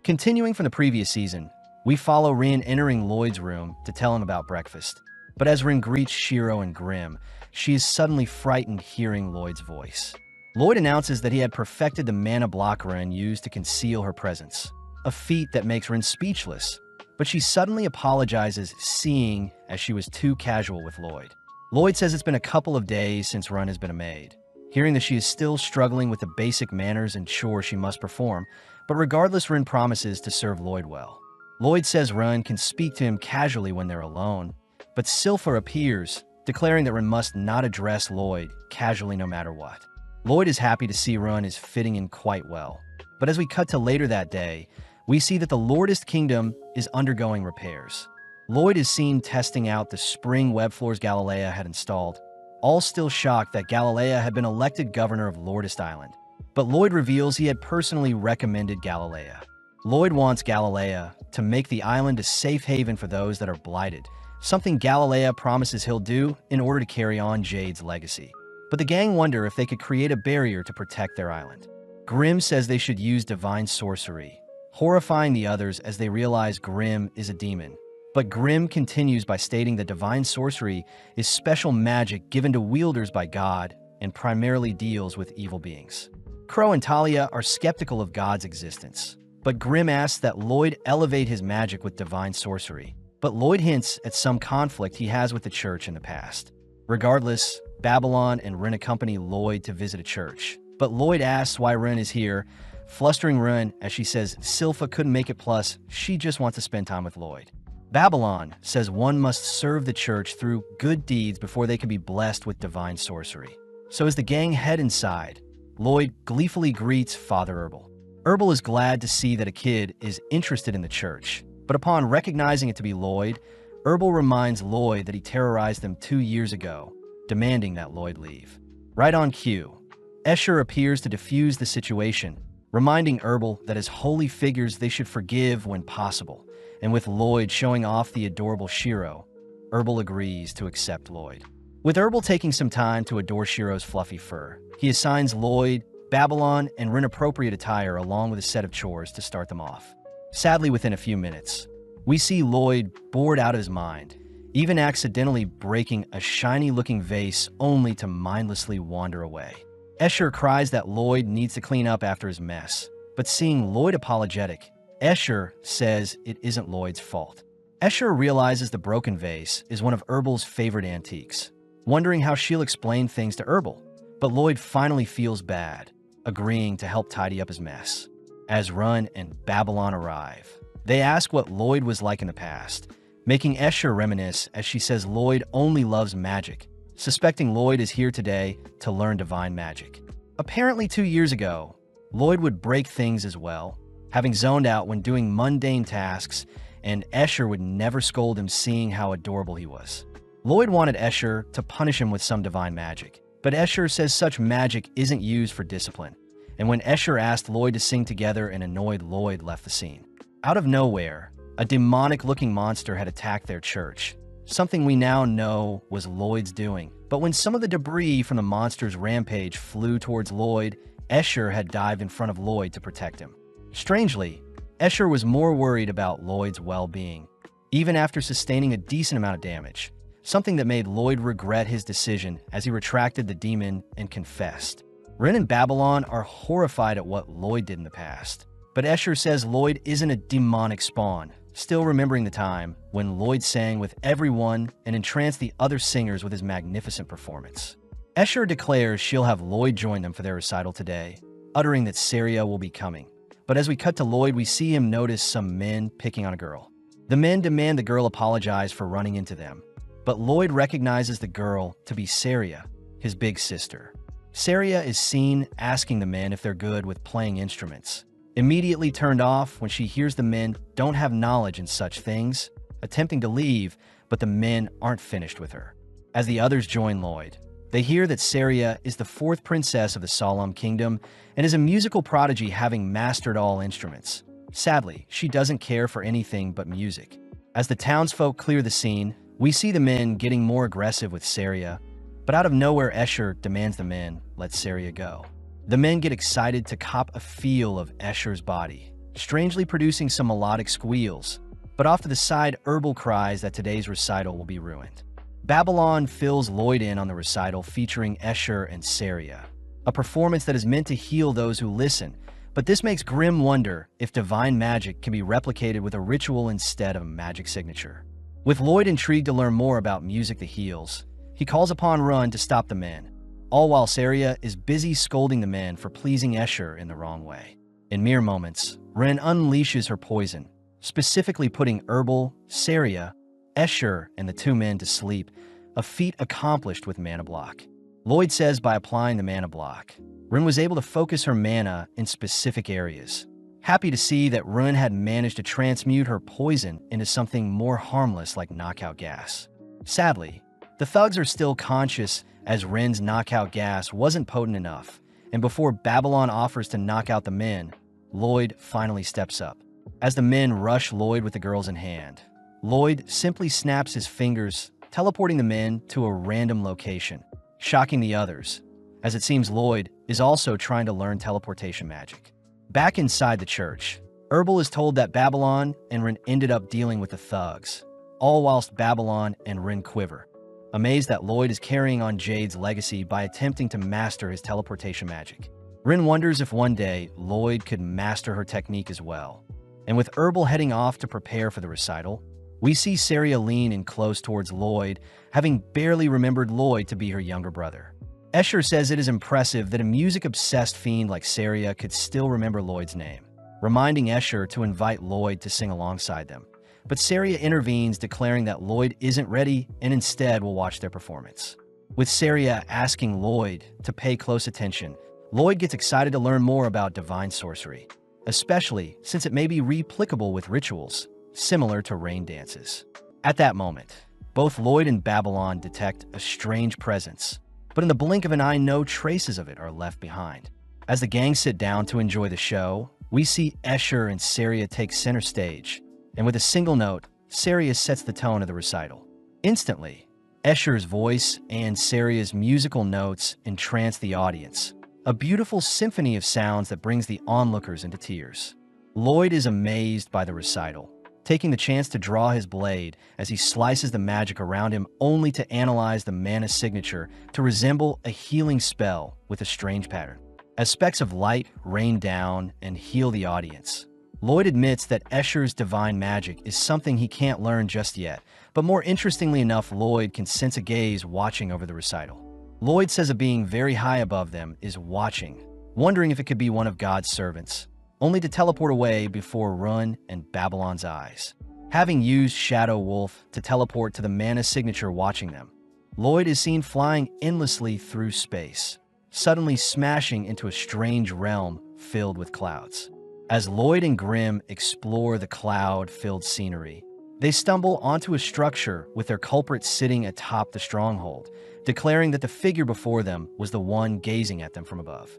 Continuing from the previous season, we follow Rin entering Lloyd's room to tell him about breakfast. But as Rin greets Shiro and Grimm, she is suddenly frightened hearing Lloyd's voice. Lloyd announces that he had perfected the mana block Rin used to conceal her presence, a feat that makes Rin speechless, but she suddenly apologizes, seeing as she was too casual with Lloyd. Lloyd says it's been a couple of days since Rin has been a maid, hearing that she is still struggling with the basic manners and chores she must perform, but regardless, Rin promises to serve Lloyd well. Lloyd says Rin can speak to him casually when they're alone, but Silpha appears, declaring that Rin must not address Lloyd casually no matter what. Lloyd is happy to see Rin is fitting in quite well, but as we cut to later that day, we see that the Lordist Kingdom is undergoing repairs. Lloyd is seen testing out the spring web floors Galilea had installed, all still shocked that Galilea had been elected governor of Lordist Island. But Lloyd reveals he had personally recommended Galilea. Lloyd wants Galilea to make the island a safe haven for those that are blighted, something Galilea promises he'll do in order to carry on Jade's legacy. But the gang wonder if they could create a barrier to protect their island. Grimm says they should use divine sorcery, horrifying the others as they realize Grimm is a demon. But Grimm continues by stating that divine sorcery is special magic given to wielders by God and primarily deals with evil beings. Crow and Talia are skeptical of God's existence, but Grimm asks that Lloyd elevate his magic with divine sorcery. But Lloyd hints at some conflict he has with the church in the past. Regardless, Babylon and Rin accompany Lloyd to visit a church, but Lloyd asks why Rin is here, flustering Rin as she says Silpha couldn't make it, plus she just wants to spend time with Lloyd. Babylon says one must serve the church through good deeds before they can be blessed with divine sorcery. So as the gang head inside, Lloyd gleefully greets Father Herbal. Herbal is glad to see that a kid is interested in the church, but upon recognizing it to be Lloyd, Herbal reminds Lloyd that he terrorized them 2 years ago, demanding that Lloyd leave. Right on cue, Escher appears to defuse the situation, reminding Herbal that as holy figures they should forgive when possible, and with Lloyd showing off the adorable Shiro, Herbal agrees to accept Lloyd. With Herbal taking some time to adore Shiro's fluffy fur, he assigns Lloyd, Babylon, and Ren-appropriate attire along with a set of chores to start them off. Sadly, within a few minutes, we see Lloyd bored out of his mind, even accidentally breaking a shiny-looking vase only to mindlessly wander away. Escher cries that Lloyd needs to clean up after his mess, but seeing Lloyd apologetic, Escher says it isn't Lloyd's fault. Escher realizes the broken vase is one of Herbal's favorite antiques, wondering how she'll explain things to Herbal, but Lloyd finally feels bad, agreeing to help tidy up his mess. As Run and Babylon arrive, they ask what Lloyd was like in the past, making Escher reminisce as she says Lloyd only loves magic, suspecting Lloyd is here today to learn divine magic. Apparently 2 years ago, Lloyd would break things as well, having zoned out when doing mundane tasks, and Escher would never scold him seeing how adorable he was. Lloyd wanted Escher to punish him with some divine magic, but Escher says such magic isn't used for discipline, and when Escher asked Lloyd to sing together, an annoyed Lloyd left the scene. Out of nowhere, a demonic-looking monster had attacked their church, something we now know was Lloyd's doing. But when some of the debris from the monster's rampage flew towards Lloyd, Escher had dived in front of Lloyd to protect him. Strangely, Escher was more worried about Lloyd's well-being, even after sustaining a decent amount of damage, something that made Lloyd regret his decision as he retracted the demon and confessed. Ren and Babylon are horrified at what Lloyd did in the past, but Escher says Lloyd isn't a demonic spawn, still remembering the time when Lloyd sang with everyone and entranced the other singers with his magnificent performance. Escher declares she'll have Lloyd join them for their recital today, uttering that Saria will be coming. But as we cut to Lloyd, we see him notice some men picking on a girl. The men demand the girl apologize for running into them, but Lloyd recognizes the girl to be Saria, his big sister. Saria is seen asking the men if they're good with playing instruments, immediately turned off when she hears the men don't have knowledge in such things, attempting to leave, but the men aren't finished with her. As the others join Lloyd, they hear that Saria is the 4th princess of the Solemn Kingdom and is a musical prodigy, having mastered all instruments. Sadly, she doesn't care for anything but music. As the townsfolk clear the scene, we see the men getting more aggressive with Saria, but out of nowhere Escher demands the men let Saria go. The men get excited to cop a feel of Escher's body, strangely producing some melodic squeals, but off to the side, Herbal cries that today's recital will be ruined. Babylon fills Lloyd in on the recital featuring Escher and Saria, a performance that is meant to heal those who listen, but this makes Grimm wonder if divine magic can be replicated with a ritual instead of a magic signature. With Lloyd intrigued to learn more about music that heals, he calls upon Run to stop the men, all while Saria is busy scolding the men for pleasing Escher in the wrong way. In mere moments, Ren unleashes her poison, specifically putting Herbal, Saria, Escher, and the 2 men to sleep, a feat accomplished with Mana Block. Lloyd says by applying the Mana Block, Ren was able to focus her mana in specific areas. Happy to see that Ren had managed to transmute her poison into something more harmless like knockout gas. Sadly, the thugs are still conscious as Ren's knockout gas wasn't potent enough, and before Babylon offers to knock out the men, Lloyd finally steps up. As the men rush Lloyd with the girls in hand, Lloyd simply snaps his fingers, teleporting the men to a random location, shocking the others, as it seems Lloyd is also trying to learn teleportation magic. Back inside the church, Herbal is told that Babylon and Ren ended up dealing with the thugs, all whilst Babylon and Ren quiver, amazed that Lloyd is carrying on Jade's legacy by attempting to master his teleportation magic. Ren wonders if one day Lloyd could master her technique as well. And with Herbal heading off to prepare for the recital, we see Saria lean in close towards Lloyd, having barely remembered Lloyd to be her younger brother. Escher says it is impressive that a music-obsessed fiend like Saria could still remember Lloyd's name, reminding Escher to invite Lloyd to sing alongside them. But Saria intervenes, declaring that Lloyd isn't ready and instead will watch their performance. With Saria asking Lloyd to pay close attention, Lloyd gets excited to learn more about divine sorcery, especially since it may be replicable with rituals similar to rain dances. At that moment, both Lloyd and Babylon detect a strange presence, but in the blink of an eye, no traces of it are left behind. As the gang sit down to enjoy the show, we see Escher and Saria take center stage, and with a single note, Saria sets the tone of the recital. Instantly, Escher's voice and Saria's musical notes entrance the audience, a beautiful symphony of sounds that brings the onlookers into tears. Lloyd is amazed by the recital, taking the chance to draw his blade as he slices the magic around him only to analyze the mana signature to resemble a healing spell with a strange pattern. As specks of light rain down and heal the audience, Lloyd admits that Escher's divine magic is something he can't learn just yet, but more interestingly enough, Lloyd can sense a gaze watching over the recital. Lloyd says a being very high above them is watching, wondering if it could be one of God's servants, only to teleport away before Run and Babylon's eyes. Having used Shadow Wolf to teleport to the mana signature watching them, Lloyd is seen flying endlessly through space, suddenly smashing into a strange realm filled with clouds. As Lloyd and Grimm explore the cloud-filled scenery, they stumble onto a structure with their culprit sitting atop the stronghold, declaring that the figure before them was the one gazing at them from above.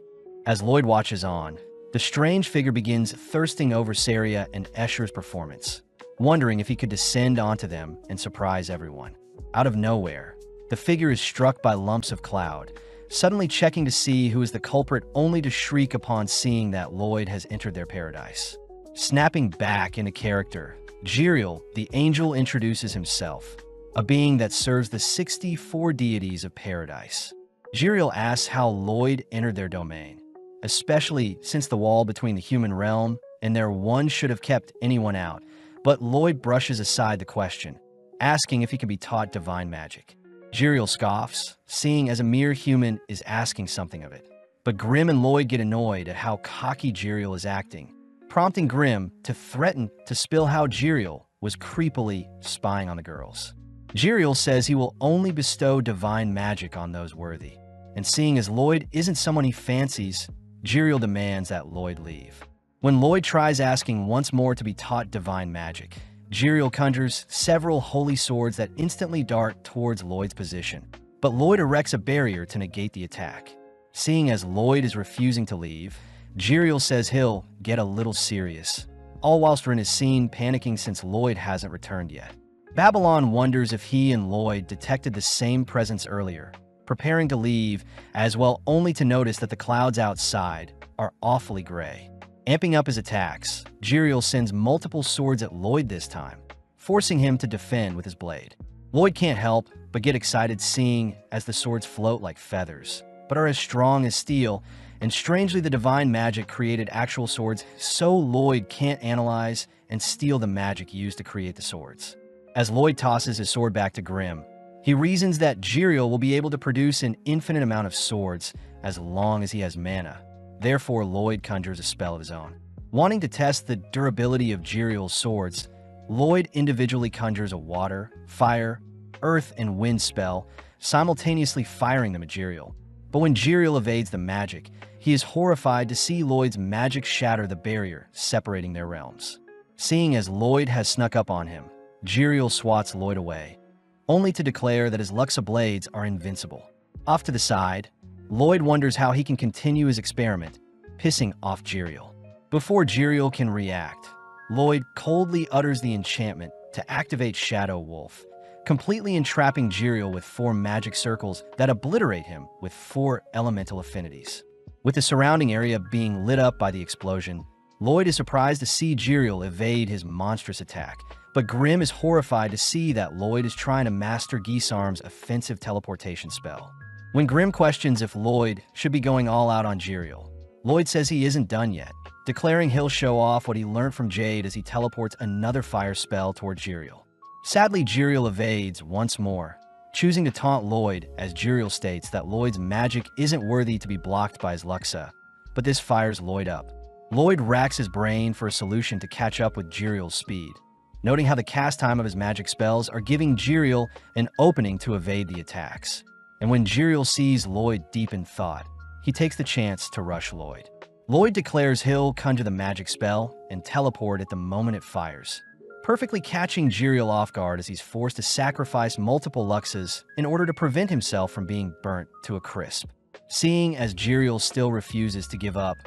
As Lloyd watches on, the strange figure begins thirsting over Saria and Escher's performance, wondering if he could descend onto them and surprise everyone. Out of nowhere, the figure is struck by lumps of cloud, suddenly checking to see who is the culprit only to shriek upon seeing that Lloyd has entered their paradise. Snapping back into character, Jiriel, the angel, introduces himself, a being that serves the 64 deities of paradise. Jiriel asks how Lloyd entered their domain, especially since the wall between the human realm and their one should have kept anyone out, but Lloyd brushes aside the question, asking if he can be taught divine magic. Jiriel scoffs, seeing as a mere human is asking something of it. But Grimm and Lloyd get annoyed at how cocky Jiriel is acting, prompting Grimm to threaten to spill how Jiriel was creepily spying on the girls. Jiriel says he will only bestow divine magic on those worthy, and seeing as Lloyd isn't someone he fancies, Jiriel demands that Lloyd leave. When Lloyd tries asking once more to be taught divine magic, Jiriel conjures several holy swords that instantly dart towards Lloyd's position, but Lloyd erects a barrier to negate the attack. Seeing as Lloyd is refusing to leave, Jiriel says he'll get a little serious, all whilst Rin is seen panicking since Lloyd hasn't returned yet. Babylon wonders if he and Lloyd detected the same presence earlier, preparing to leave as well, only to notice that the clouds outside are awfully gray. Amping up his attacks, Jiriel sends multiple swords at Lloyd this time, forcing him to defend with his blade. Lloyd can't help but get excited seeing as the swords float like feathers, but are as strong as steel, and strangely the divine magic created actual swords, so Lloyd can't analyze and steal the magic used to create the swords. As Lloyd tosses his sword back to Grimm, he reasons that Jiriel will be able to produce an infinite amount of swords as long as he has mana. Therefore, Lloyd conjures a spell of his own. Wanting to test the durability of Jiriel's swords, Lloyd individually conjures a water, fire, earth, and wind spell, simultaneously firing them at Jiriel. But when Jiriel evades the magic, he is horrified to see Lloyd's magic shatter the barrier separating their realms. Seeing as Lloyd has snuck up on him, Jiriel swats Lloyd away, only to declare that his Luxa blades are invincible. Off to the side, Lloyd wonders how he can continue his experiment, pissing off Jiriel. Before Jiriel can react, Lloyd coldly utters the enchantment to activate Shadow Wolf, completely entrapping Jiriel with 4 magic circles that obliterate him with 4 elemental affinities. With the surrounding area being lit up by the explosion, Lloyd is surprised to see Jiriel evade his monstrous attack, but Grimm is horrified to see that Lloyd is trying to master Gisarm's offensive teleportation spell. When Grimm questions if Lloyd should be going all out on Jiriel, Lloyd says he isn't done yet, declaring he'll show off what he learned from Jade as he teleports another fire spell toward Jiriel. Sadly, Jiriel evades once more, choosing to taunt Lloyd as Jiriel states that Lloyd's magic isn't worthy to be blocked by his Luxa, but this fires Lloyd up. Lloyd racks his brain for a solution to catch up with Jiriel's speed, noting how the cast time of his magic spells are giving Jiriel an opening to evade the attacks. and when Jiriel sees Lloyd deep in thought, he takes the chance to rush Lloyd. Lloyd declares he'll conjure the magic spell and teleport at the moment it fires, perfectly catching Jiriel off guard as he's forced to sacrifice multiple Luxas in order to prevent himself from being burnt to a crisp. Seeing as Jiriel still refuses to give up,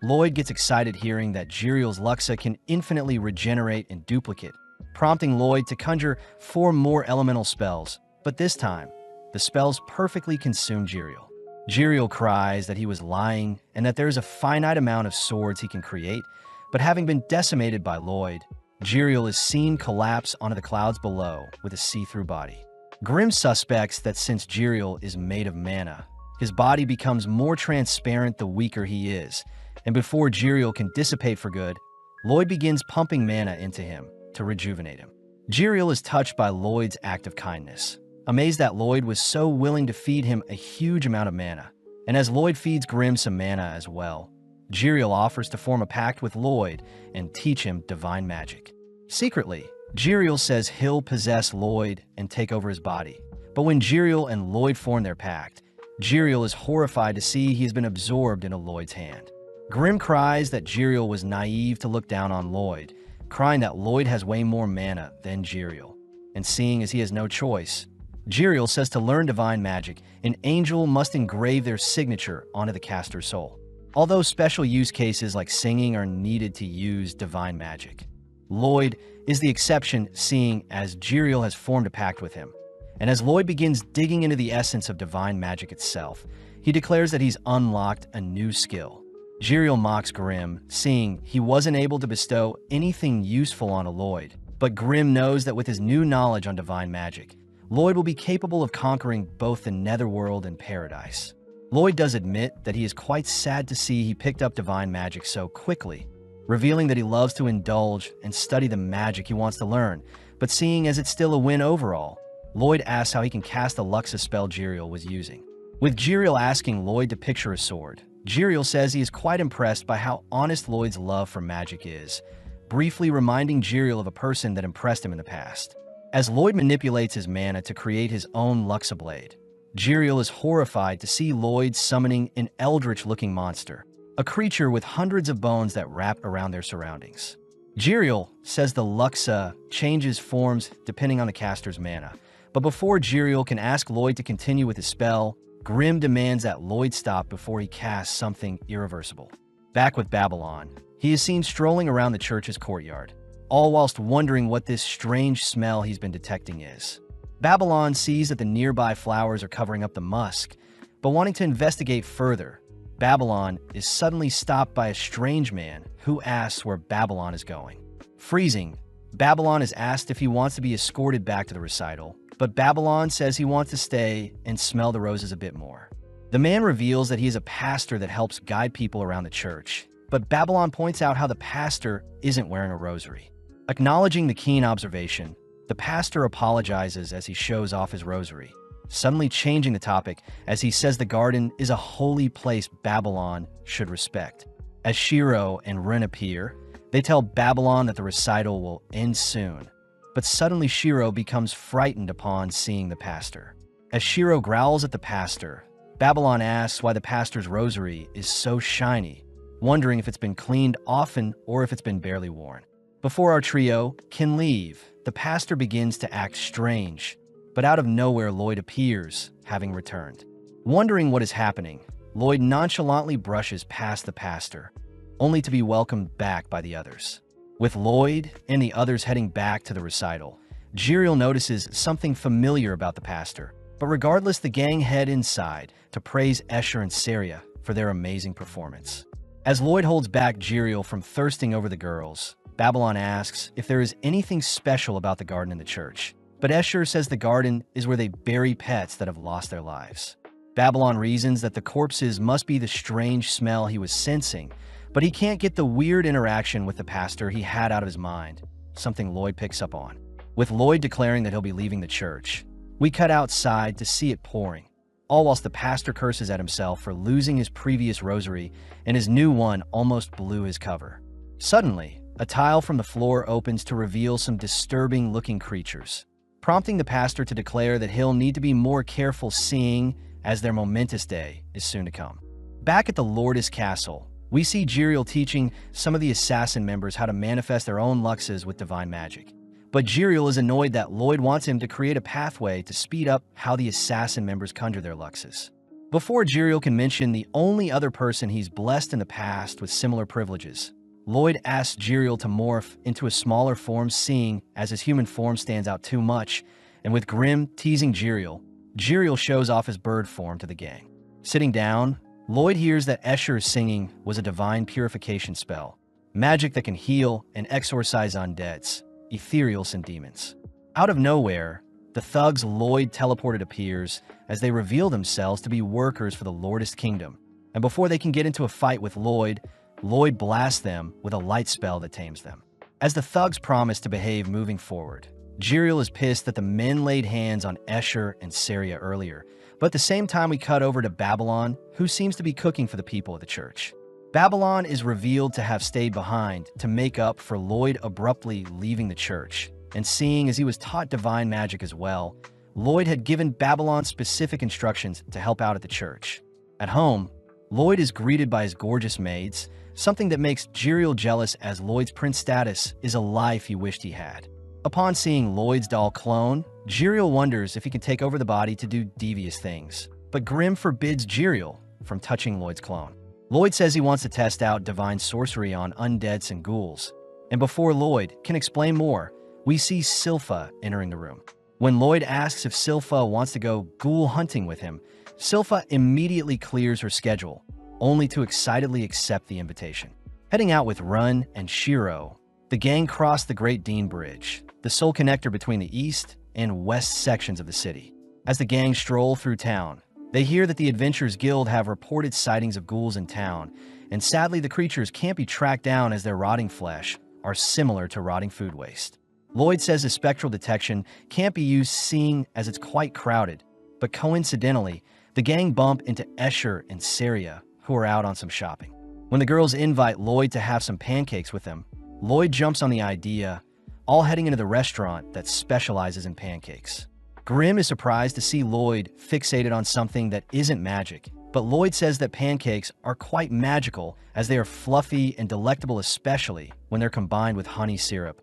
Lloyd gets excited hearing that Jiriel's Luxa can infinitely regenerate and duplicate, prompting Lloyd to conjure 4 more elemental spells, but this time, the spells perfectly consume Jiriel. Jiriel cries that he was lying and that there is a finite amount of swords he can create, but having been decimated by Lloyd, Jiriel is seen collapse onto the clouds below with a see-through body. Grimm suspects that since Jiriel is made of mana, his body becomes more transparent the weaker he is, and before Jiriel can dissipate for good, Lloyd begins pumping mana into him to rejuvenate him. Jiriel is touched by Lloyd's act of kindness, amazed that Lloyd was so willing to feed him a huge amount of mana, and as Lloyd feeds Grimm some mana as well, Jiriel offers to form a pact with Lloyd and teach him divine magic. Secretly, Jiriel says he'll possess Lloyd and take over his body, but when Jiriel and Lloyd form their pact, Jiriel is horrified to see he's been absorbed into Lloyd's hand. Grimm cries that Jiriel was naive to look down on Lloyd, crying that Lloyd has way more mana than Jiriel, and seeing as he has no choice, Jiriel says to learn divine magic, an angel must engrave their signature onto the caster's soul. Although special use cases like singing are needed to use divine magic, Lloyd is the exception, seeing as Jiriel has formed a pact with him. And as Lloyd begins digging into the essence of divine magic itself, he declares that he's unlocked a new skill. Jiriel mocks Grimm, seeing he wasn't able to bestow anything useful on a Lloyd, but Grimm knows that with his new knowledge on divine magic, Lloyd will be capable of conquering both the netherworld and paradise. Lloyd does admit that he is quite sad to see he picked up divine magic so quickly, revealing that he loves to indulge and study the magic he wants to learn, but seeing as it's still a win overall, Lloyd asks how he can cast the Luxa spell Jiriel was using. With Jiriel asking Lloyd to picture a sword, Jiriel says he is quite impressed by how honest Lloyd's love for magic is, briefly reminding Jiriel of a person that impressed him in the past. As Lloyd manipulates his mana to create his own Luxa blade, Jiriel is horrified to see Lloyd summoning an eldritch-looking monster, a creature with hundreds of bones that wrap around their surroundings. Jiriel says the Luxa changes forms depending on the caster's mana, but before Jiriel can ask Lloyd to continue with his spell, Grimm demands that Lloyd stop before he casts something irreversible. Back with Babylon, he is seen strolling around the church's courtyard, all whilst wondering what this strange smell he's been detecting is. Babylon sees that the nearby flowers are covering up the musk, but wanting to investigate further, Babylon is suddenly stopped by a strange man who asks where Babylon is going. Freezing, Babylon is asked if he wants to be escorted back to the recital, but Babylon says he wants to stay and smell the roses a bit more. The man reveals that he is a pastor that helps guide people around the church, but Babylon points out how the pastor isn't wearing a rosary. Acknowledging the keen observation, the pastor apologizes as he shows off his rosary, suddenly changing the topic as he says the garden is a holy place Babylon should respect. As Shiro and Ren appear, they tell Babylon that the recital will end soon, but suddenly Shiro becomes frightened upon seeing the pastor. As Shiro growls at the pastor, Babylon asks why the pastor's rosary is so shiny, wondering if it's been cleaned often or if it's been barely worn. Before our trio can leave, the pastor begins to act strange, but out of nowhere Lloyd appears, having returned. Wondering what is happening, Lloyd nonchalantly brushes past the pastor, only to be welcomed back by the others. With Lloyd and the others heading back to the recital, Jiriel notices something familiar about the pastor, but regardless, the gang head inside to praise Escher and Saria for their amazing performance. As Lloyd holds back Jiriel from thirsting over the girls, Babylon asks if there is anything special about the garden in the church, but Escher says the garden is where they bury pets that have lost their lives. Babylon reasons that the corpses must be the strange smell he was sensing, but he can't get the weird interaction with the pastor he had out of his mind, something Lloyd picks up on. With Lloyd declaring that he'll be leaving the church, we cut outside to see it pouring, all whilst the pastor curses at himself for losing his previous rosary and his new one almost blew his cover. Suddenly, a tile from the floor opens to reveal some disturbing-looking creatures, prompting the pastor to declare that he'll need to be more careful seeing as their momentous day is soon to come. Back at the Lourdes Castle, we see Jiriel teaching some of the assassin members how to manifest their own luxes with divine magic. But Jiriel is annoyed that Lloyd wants him to create a pathway to speed up how the assassin members conjure their luxes. Before Jiriel can mention the only other person he's blessed in the past with similar privileges, Lloyd asks Jiriel to morph into a smaller form, seeing as his human form stands out too much, and with Grim teasing Jiriel shows off his bird form to the gang. Sitting down, Lloyd hears that Escher's singing was a divine purification spell, magic that can heal and exorcise undeads, ethereals, and demons. Out of nowhere, the thugs Lloyd teleported appears as they reveal themselves to be workers for the Lourdes Kingdom, and before they can get into a fight with Lloyd blasts them with a light spell that tames them. As the thugs promise to behave moving forward, Jiriel is pissed that the men laid hands on Escher and Saria earlier, but at the same time we cut over to Babylon, who seems to be cooking for the people of the church. Babylon is revealed to have stayed behind to make up for Lloyd abruptly leaving the church, and seeing as he was taught divine magic as well, Lloyd had given Babylon specific instructions to help out at the church. At home, Lloyd is greeted by his gorgeous maids, something that makes Jiriel jealous as Lloyd's prince status is a life he wished he had. Upon seeing Lloyd's doll clone, Jiriel wonders if he can take over the body to do devious things, but Grim forbids Jiriel from touching Lloyd's clone. Lloyd says he wants to test out divine sorcery on undeads and ghouls, and before Lloyd can explain more, we see Silpha entering the room. When Lloyd asks if Silpha wants to go ghoul hunting with him, Silpha immediately clears her schedule, only to excitedly accept the invitation. Heading out with Run and Shiro, the gang cross the Great Dean Bridge, the sole connector between the east and west sections of the city. As the gang stroll through town, they hear that the Adventurers Guild have reported sightings of ghouls in town, and sadly the creatures can't be tracked down as their rotting flesh are similar to rotting food waste. Lloyd says his spectral detection can't be used seeing as it's quite crowded, but coincidentally, the gang bump into Escher and Saria, who are out on some shopping. When the girls invite Lloyd to have some pancakes with them, Lloyd jumps on the idea, all heading into the restaurant that specializes in pancakes. Grim is surprised to see Lloyd fixated on something that isn't magic, but Lloyd says that pancakes are quite magical as they are fluffy and delectable, especially when they're combined with honey syrup,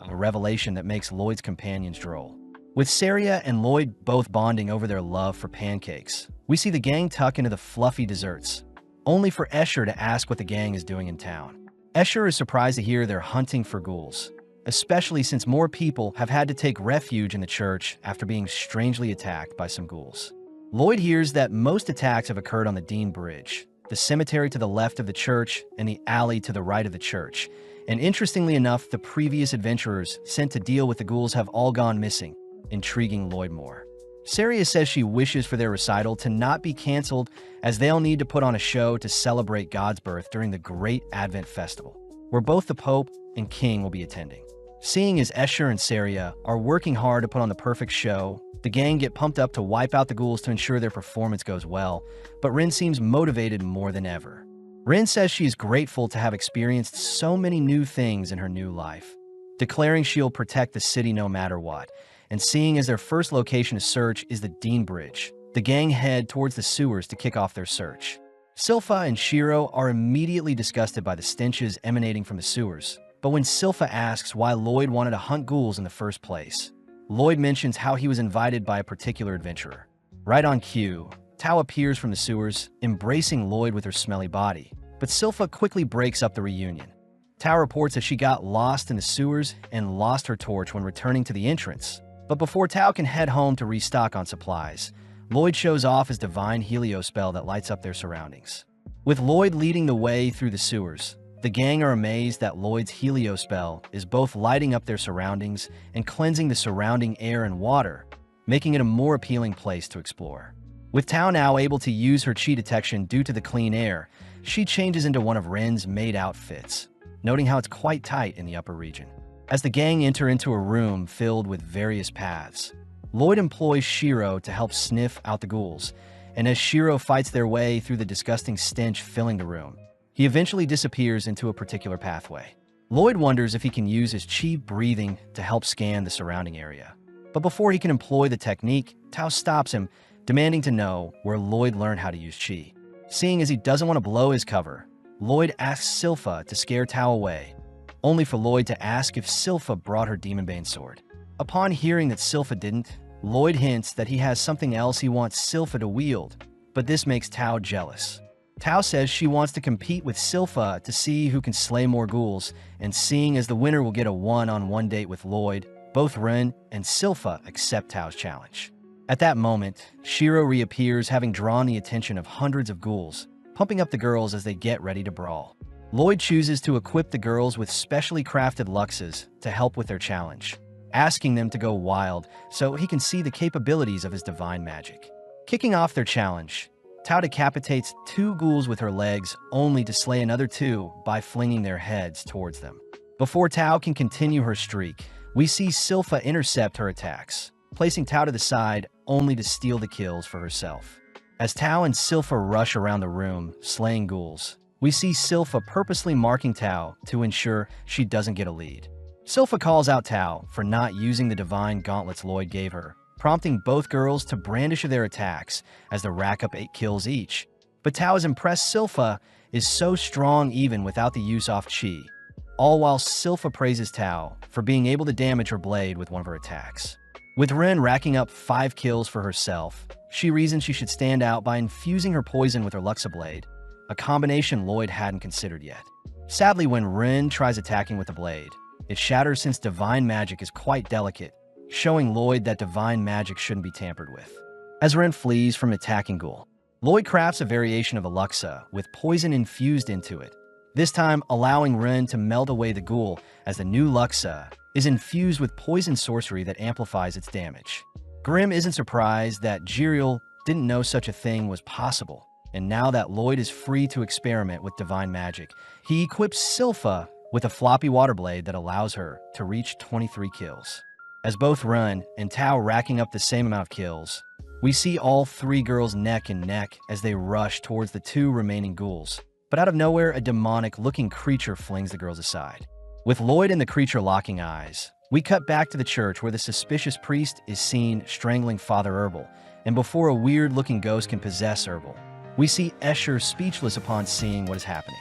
a revelation that makes Lloyd's companions droll. With Saria and Lloyd both bonding over their love for pancakes, we see the gang tuck into the fluffy desserts, only for Escher to ask what the gang is doing in town. Escher is surprised to hear they're hunting for ghouls, especially since more people have had to take refuge in the church after being strangely attacked by some ghouls. Lloyd hears that most attacks have occurred on the Dean Bridge, the cemetery to the left of the church and the alley to the right of the church, and interestingly enough, the previous adventurers sent to deal with the ghouls have all gone missing, intriguing Lloyd more. Saria says she wishes for their recital to not be canceled as they'll need to put on a show to celebrate God's birth during the Great Advent Festival, where both the Pope and King will be attending. Seeing as Escher and Saria are working hard to put on the perfect show, the gang get pumped up to wipe out the ghouls to ensure their performance goes well, but Rin seems motivated more than ever. Rin says she is grateful to have experienced so many new things in her new life, declaring she'll protect the city no matter what, and seeing as their first location to search is the Dean Bridge, the gang head towards the sewers to kick off their search. Silpha and Shiro are immediately disgusted by the stenches emanating from the sewers, but when Silpha asks why Lloyd wanted to hunt ghouls in the first place, Lloyd mentions how he was invited by a particular adventurer. Right on cue, Tao appears from the sewers, embracing Lloyd with her smelly body, but Silpha quickly breaks up the reunion. Tao reports that she got lost in the sewers and lost her torch when returning to the entrance, but before Tao can head home to restock on supplies, Lloyd shows off his divine helio spell that lights up their surroundings. With Lloyd leading the way through the sewers, the gang are amazed that Lloyd's helio spell is both lighting up their surroundings and cleansing the surrounding air and water, making it a more appealing place to explore. With Tao now able to use her chi detection due to the clean air, she changes into one of Ren's maid outfits, noting how it's quite tight in the upper region. As the gang enter into a room filled with various paths, Lloyd employs Shiro to help sniff out the ghouls, and as Shiro fights their way through the disgusting stench filling the room, he eventually disappears into a particular pathway. Lloyd wonders if he can use his chi breathing to help scan the surrounding area. But before he can employ the technique, Tao stops him, demanding to know where Lloyd learned how to use chi. Seeing as he doesn't want to blow his cover, Lloyd asks Silpha to scare Tao away, only for Lloyd to ask if Silpha brought her Demonbane sword. Upon hearing that Silpha didn't, Lloyd hints that he has something else he wants Silpha to wield, but this makes Tao jealous. Tao says she wants to compete with Silpha to see who can slay more ghouls, and seeing as the winner will get a one-on-one date with Lloyd, both Ren and Silpha accept Tao's challenge. At that moment, Shiro reappears, having drawn the attention of hundreds of ghouls, pumping up the girls as they get ready to brawl. Lloyd chooses to equip the girls with specially crafted luxes to help with their challenge, asking them to go wild so he can see the capabilities of his divine magic. Kicking off their challenge, Tao decapitates 2 ghouls with her legs, only to slay another 2 by flinging their heads towards them. Before Tao can continue her streak, we see Silpha intercept her attacks, placing Tao to the side only to steal the kills for herself. As Tao and Silpha rush around the room, slaying ghouls, we see Silpha purposely marking Tao to ensure she doesn't get a lead. Silpha calls out Tao for not using the divine gauntlets Lloyd gave her, prompting both girls to brandish their attacks as they rack up 8 kills each. But Tao is impressed Silpha is so strong even without the use of chi, all while Silpha praises Tao for being able to damage her blade with one of her attacks. With Ren racking up 5 kills for herself, she reasons she should stand out by infusing her poison with her Luxa blade, a combination Lloyd hadn't considered yet. Sadly, when Ren tries attacking with the blade, it shatters since divine magic is quite delicate, showing Lloyd that divine magic shouldn't be tampered with. As Ren flees from attacking Ghoul, Lloyd crafts a variation of a Luxa with poison infused into it, this time allowing Ren to melt away the Ghoul as the new Luxa is infused with poison sorcery that amplifies its damage. Grimm isn't surprised that Jiriel didn't know such a thing was possible, and now that Lloyd is free to experiment with divine magic, he equips Silpha with a floppy water blade that allows her to reach 23 kills. As both Ren and Tao racking up the same amount of kills, we see all 3 girls neck and neck as they rush towards the 2 remaining ghouls. But out of nowhere, a demonic-looking creature flings the girls aside. With Lloyd and the creature locking eyes, we cut back to the church where the suspicious priest is seen strangling Father Herbal, and before a weird-looking ghost can possess Herbal, we see Escher speechless upon seeing what is happening.